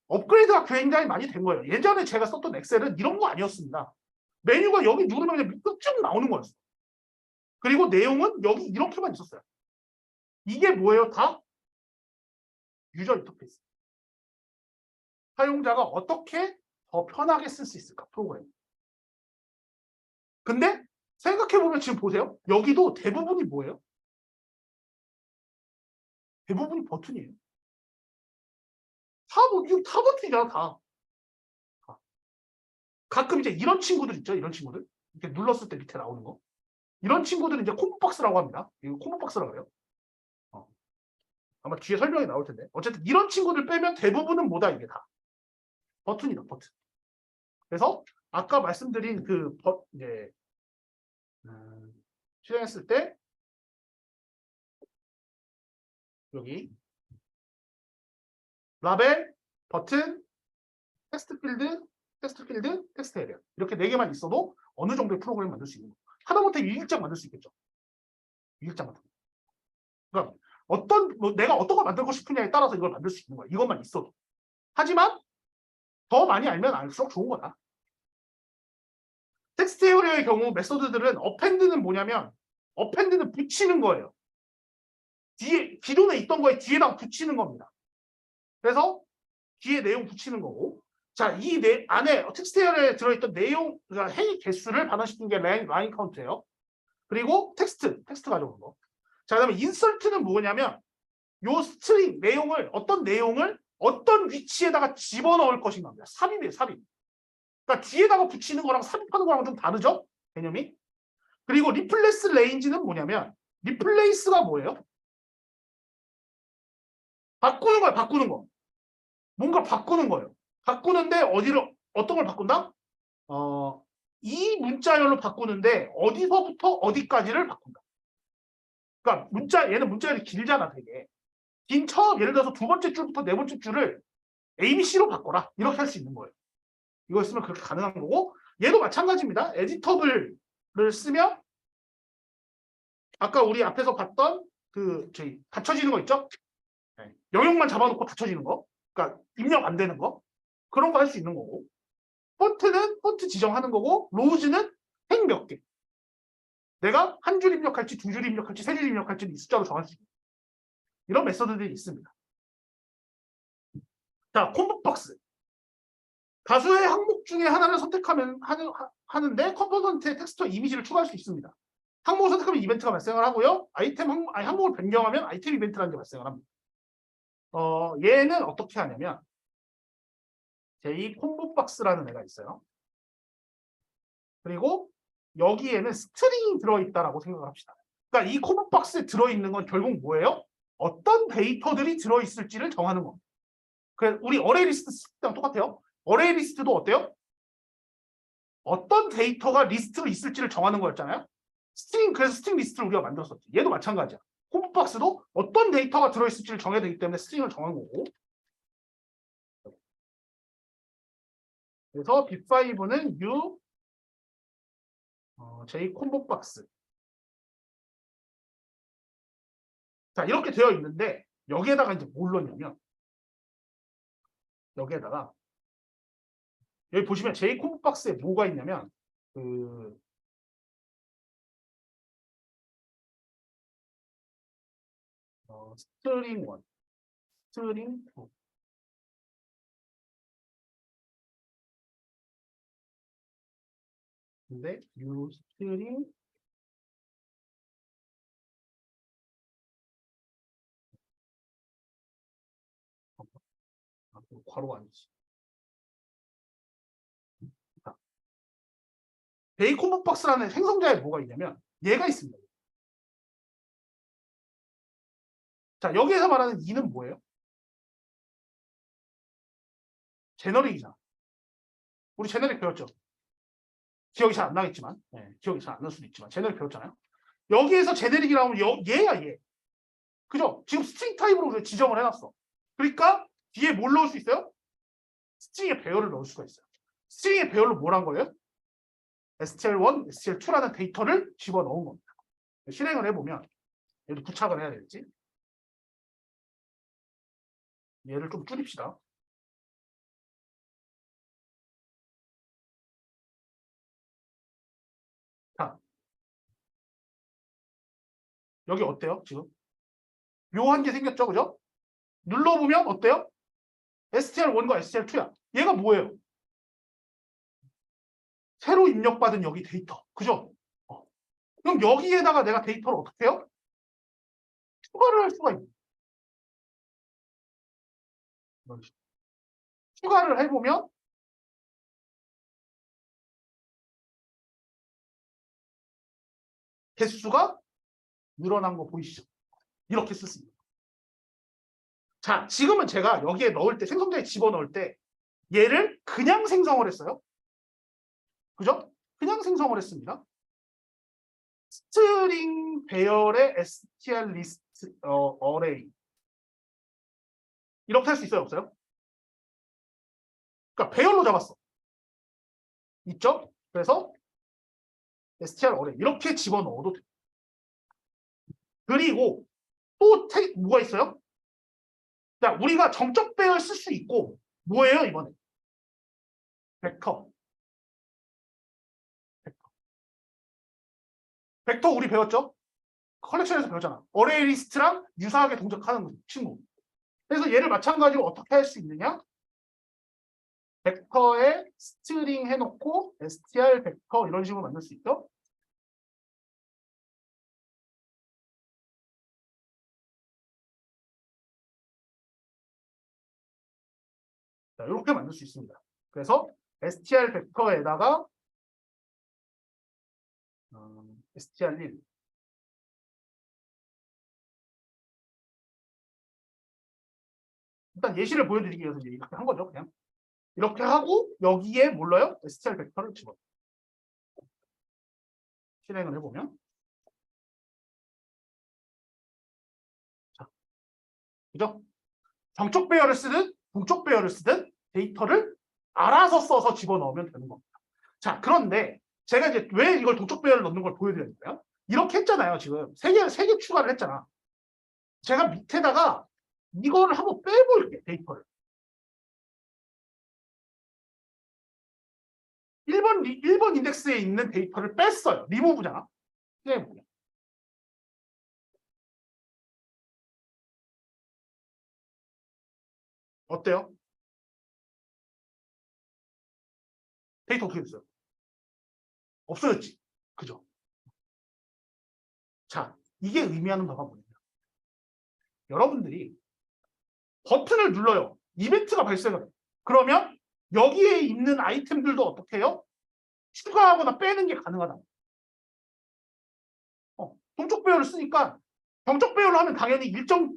업그레이드가 굉장히 많이 된 거예요. 예전에 제가 썼던 엑셀은 이런 거 아니었습니다. 메뉴가 여기 누르면 그냥 쭉 나오는 거였어요. 그리고 내용은 여기 이렇게만 있었어요. 이게 뭐예요? 다 유저 인터페이스. 사용자가 어떻게 더 편하게 쓸 수 있을까? 프로그램. 근데 생각해보면 지금 보세요. 여기도 대부분이 뭐예요? 대부분이 버튼이에요. 다 버튼이잖아, 다. 가끔 이제 이런 친구들 있죠, 이런 친구들. 이렇게 눌렀을 때 밑에 나오는 거. 이런 친구들은 이제 콤보박스라고 합니다. 이거 콤보박스라고 해요. 아마 뒤에 설명이 나올 텐데. 어쨌든 이런 친구들 빼면 대부분은 뭐다, 이게 다. 버튼이다, 버튼. 그래서 아까 말씀드린 이제, 실행했을 때, 여기, 라벨, 버튼, 텍스트 필드, 텍스트 에리어. 이렇게 4개만 있어도 어느 정도의 프로그램을 만들 수 있는 거예요. 하다못해 유익장 만들 수 있겠죠. 유익장 같은 거. 그러니까 내가 어떤 걸 만들고 싶으냐에 따라서 이걸 만들 수 있는 거야. 이것만 있어도. 하지만 더 많이 알면 알수록 좋은 거다. 텍스트 에어리어의 경우 메소드들은 어펜드는 뭐냐면 어펜드는 붙이는 거예요. 기존에 있던 거에 뒤에다 붙이는 겁니다. 그래서 뒤에 내용 붙이는 거고 자, 이 안에 텍스트 에어리어에 들어있던 내용, 그러니까 행위 개수를 반환시킨 게 라인 카운트예요. 그리고 텍스트 가져오는 거. 자, 그다음에 인설트는 뭐냐면 요 스트링 어떤 내용을 어떤 위치에다가 집어넣을 것인가입니다. 삽입이에요, 삽입. 그러니까 뒤에다가 붙이는 거랑 삽입하는 거랑 좀 다르죠? 개념이. 그리고 리플레스 레인지는 뭐냐면 리플레이스가 뭐예요? 바꾸는 거야, 바꾸는 거. 뭔가 바꾸는 거예요. 바꾸는데 어떤 걸 바꾼다? 이 문자열로 바꾸는데 어디서부터 어디까지를 바꾼다. 그러니까 얘는 문자열이 길잖아, 되게. 긴 예를 들어서 두 번째 줄부터 네 번째 줄을 ABC로 바꿔라. 이렇게 할 수 있는 거예요. 이거 쓰면 그렇게 가능한 거고, 얘도 마찬가지입니다. 에디터블을 쓰면 아까 우리 앞에서 봤던 저희 닫혀지는 거 있죠? 네. 영역만 잡아놓고 닫혀지는 거. 그러니까 입력 안 되는 거. 그런 거 할 수 있는 거고. 폰트는 폰트 지정하는 거고, 로우즈는 행 몇 개. 내가 한 줄 입력할지, 두 줄 입력할지, 세 줄 입력할지 이 숫자로 정할 수 있는 이런 메서드들이 있습니다. 자, 콤보박스. 다수의 항목 중에 하나를 선택하면 하는데 컴포넌트에 텍스트와 이미지를 추가할 수 있습니다. 항목을 선택하면 이벤트가 발생을 하고요. 항목을 변경하면 아이템 이벤트라는 게 발생을 합니다. 얘는 어떻게 하냐면 이 콤보박스라는 애가 있어요. 그리고 여기에는 스트링이 들어있다라고 생각을 합시다. 그러니까 이 콤보박스에 들어있는 건 결국 뭐예요? 어떤 데이터들이 들어있을지를 정하는 겁니다. 그래서 우리 어레이 리스트 쓸 때랑 똑같아요. 어레이 리스트도 어때요? 어떤 데이터가 리스트로 있을지를 정하는 거였잖아요. 그래서 스트링 리스트를 우리가 만들었었지. 얘도 마찬가지야. 콤보박스도 어떤 데이터가 들어있을지를 정해야 되기 때문에 스트링을 정한 거고. 그래서 B5는 J 콤보박스. 자, 이렇게 되어 있는데 여기에다가 이제 뭘 넣냐면 여기에다가 여기 보시면 J 콤보박스에 뭐가 있냐면 스트링 1, 스트링 2. 근데 스트링 괄호가 아니지. J 콤보박스라는 생성자에 뭐가 있냐면 얘가 있습니다. 자, 여기에서 말하는 2는 뭐예요? 제너릭이잖아. 우리 제너릭 배웠죠? 기억이 잘 안 나겠지만, 네, 기억이 잘 안 날 수도 있지만 제너릭 배웠잖아요. 여기에서 제너릭이라고 하면 얘야, 얘. 그죠? 지금 스트링 타입으로 지정을 해놨어. 그러니까 뒤에 뭘 넣을 수 있어요? 스트링의 배열을 넣을 수가 있어요. 스트링의 배열로 뭘 한 거예요? STL1, STL2라는 데이터를 집어넣은 겁니다. 실행을 해보면 얘도 부착을 해야 되겠지. 얘를 좀 줄입시다. 자, 여기 어때요? 지금 묘한 게 생겼죠, 그죠? 눌러보면 어때요? STL1과 STL2야. 얘가 뭐예요? 새로 입력받은 여기 데이터. 그죠? 그럼 여기에다가 내가 데이터를 어떻게 해요? 추가를 할 수가 있는. 추가를 해보면 개수가 늘어난 거 보이시죠? 이렇게 쓸 수 있는. 자, 지금은 제가 여기에 넣을 때, 생성자에 집어넣을 때 얘를 그냥 생성을 했어요. 그죠? 그냥 생성을 했습니다. 스트링 배열의 str 리스트 어레이 이렇게 할 수 있어요, 없어요? 그러니까 배열로 잡았어. 있죠? 그래서 str 어레이 이렇게 집어넣어도 돼. 그리고 또 뭐가 있어요? 자, 우리가 정적 배열 쓸 수 있고 뭐예요, 이번에? 벡터. 벡터 우리 배웠죠? 컬렉션에서 배웠잖아. 어레이 리스트랑 유사하게 동작하는 친구. 그래서 얘를 마찬가지로 어떻게 할 수 있느냐? 벡터에 스트링 해놓고 str 벡터 이런 식으로 만들 수 있죠? 자, 이렇게 만들 수 있습니다. 그래서 str 벡터에다가 str1 일단 예시를 보여드리기 위해서 이제 이렇게 한 거죠. 그냥 이렇게 하고 여기에 몰라요? str 벡터를 집어 실행을 해보면 자, 그죠? 정적 배열을 쓰든 동적 배열을 쓰든 데이터를 알아서 써서 집어넣으면 되는 겁니다. 자, 그런데 제가 이제 왜 이걸 동적 배열을 넣는 걸 보여드렸는데요? 이렇게 했잖아요. 지금 세 개 추가를 했잖아. 제가 밑에다가 이거를 한번 빼볼게, 데이터를. 1번 인덱스에 있는 데이터를 뺐어요. 리무브잖아. 실행해볼게요. 어때요? 데이터 어떻게 됐어요? 없어졌지? 그죠? 자, 이게 의미하는 바가 뭐냐면 여러분들이 버튼을 눌러요. 이벤트가 발생을 해요. 그러면 여기에 있는 아이템들도 어떻게 해요? 추가하거나 빼는 게 가능하다. 동적 배열을 쓰니까 정적 배열을 하면 당연히 일정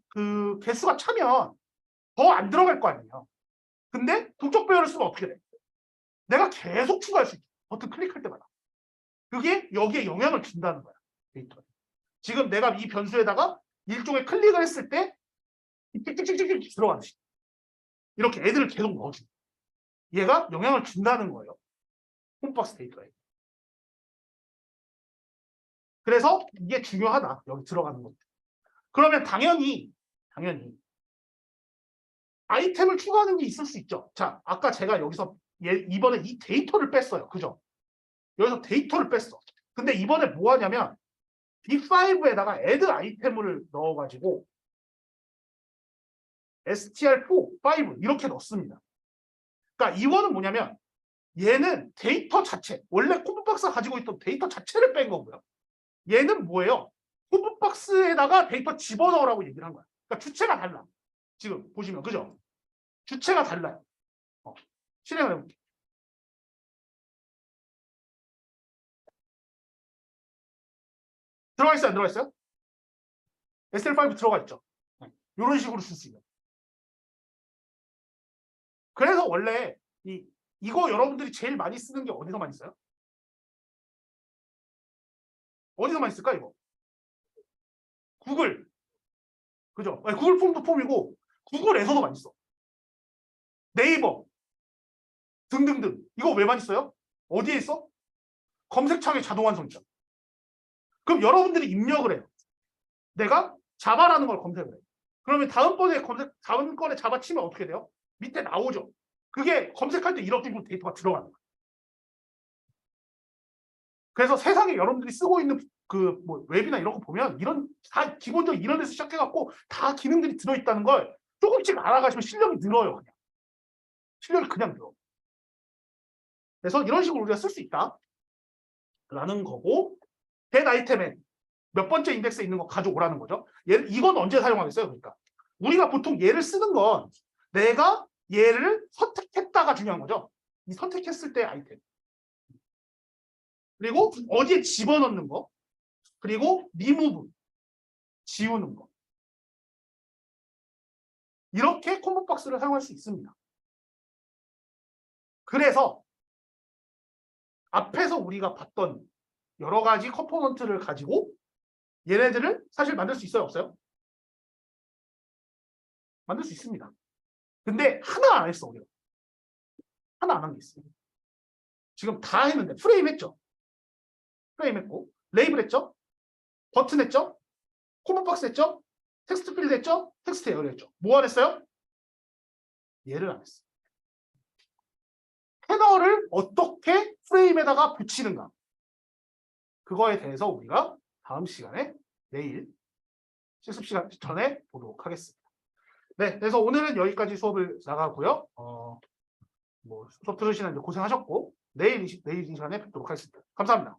그 개수가 차면 더 안 들어갈 거 아니에요. 근데 동적 배열을 쓰면 어떻게 돼? 내가 계속 추가할 수 있죠. 버튼 클릭할 때마다. 그게 여기에 영향을 준다는 거야. 데이터에. 지금 내가 이 변수에다가 일종의 클릭을 했을 때 찍찍찍찍찍 들어가는 식. 이렇게 애들을 계속 넣어주고 얘가 영향을 준다는 거예요. 홈박스 데이터에. 그래서 이게 중요하다. 여기 들어가는 것들. 그러면 당연히 아이템을 추가하는 게 있을 수 있죠. 자, 아까 제가 여기서 이번에 이 데이터를 뺐어요. 그죠? 여기서 데이터를 뺐어. 근데 이번에 뭐 하냐면 B5에다가 add 아이템을 넣어가지고 str4, 5 이렇게 넣습니다. 그러니까 이거는 뭐냐면 얘는 데이터 자체, 원래 콤보박스가 가지고 있던 데이터 자체를 뺀 거고요. 얘는 뭐예요? 콤보박스에다가 데이터 집어넣으라고 얘기를 한 거야. 그러니까 주체가 달라. 지금 보시면 그죠? 주체가 달라요. 실행을 해볼게요. 들어가 있어요? 안 들어가 있어요? SL5 들어가 있죠. 이런 식으로 쓸 수 있는. 그래서 원래 이거 여러분들이 제일 많이 쓰는 게 어디서 많이 써요? 어디서 많이 쓸까 이거? 구글. 그죠? 아니, 구글 폼도 폼이고 구글에서도 많이 써. 네이버 등등등. 이거 왜 많이 써요? 어디에 있어? 검색창에 자동 완성 있죠. 그럼 여러분들이 입력을 해요. 내가 자바라는 걸 검색을 해요. 그러면 다음번에 자바 치면 어떻게 돼요? 밑에 나오죠. 그게 검색할 때 이렇게 데이터가 들어가는 거예요. 그래서 세상에 여러분들이 쓰고 있는 그 뭐 웹이나 이런 거 보면 이런 다 기본적으로 이런 데서 시작해갖고 다 기능들이 들어있다는 걸 조금씩 알아가시면 실력이 늘어요. 그냥. 실력이 그냥 늘어. 그래서 이런 식으로 우리가 쓸 수 있다라는 거고 된 아이템에 몇 번째 인덱스에 있는 거 가져오라는 거죠. 이건 언제 사용하겠어요? 그러니까 우리가 보통 얘를 쓰는 건 내가 얘를 선택했다가 중요한 거죠. 이 선택했을 때 아이템. 그리고 어디에 집어넣는 거. 그리고 리무브. 지우는 거. 이렇게 콤보박스를 사용할 수 있습니다. 그래서 앞에서 우리가 봤던 여러 가지 컴포넌트를 가지고 얘네들을 사실 만들 수 있어요? 없어요? 만들 수 있습니다. 근데 하나 안 했어. 우리가. 하나 안 한 게 있어요. 지금 다 했는데 프레임 했죠? 프레임 했고 레이블 했죠? 버튼 했죠? 콤보박스 했죠? 텍스트 필드 했죠? 텍스트 에어리 했죠? 뭐 안 했어요? 얘를 안 했어요. 패널을 어떻게 프레임에다가 붙이는가 그거에 대해서 우리가 다음 시간에 내일 실습 시간 전에 보도록 하겠습니다. 네, 그래서 오늘은 여기까지 수업을 나가고요. 뭐 수업 들으시는 고생하셨고 내일 이 시간에 뵙도록 하겠습니다. 감사합니다.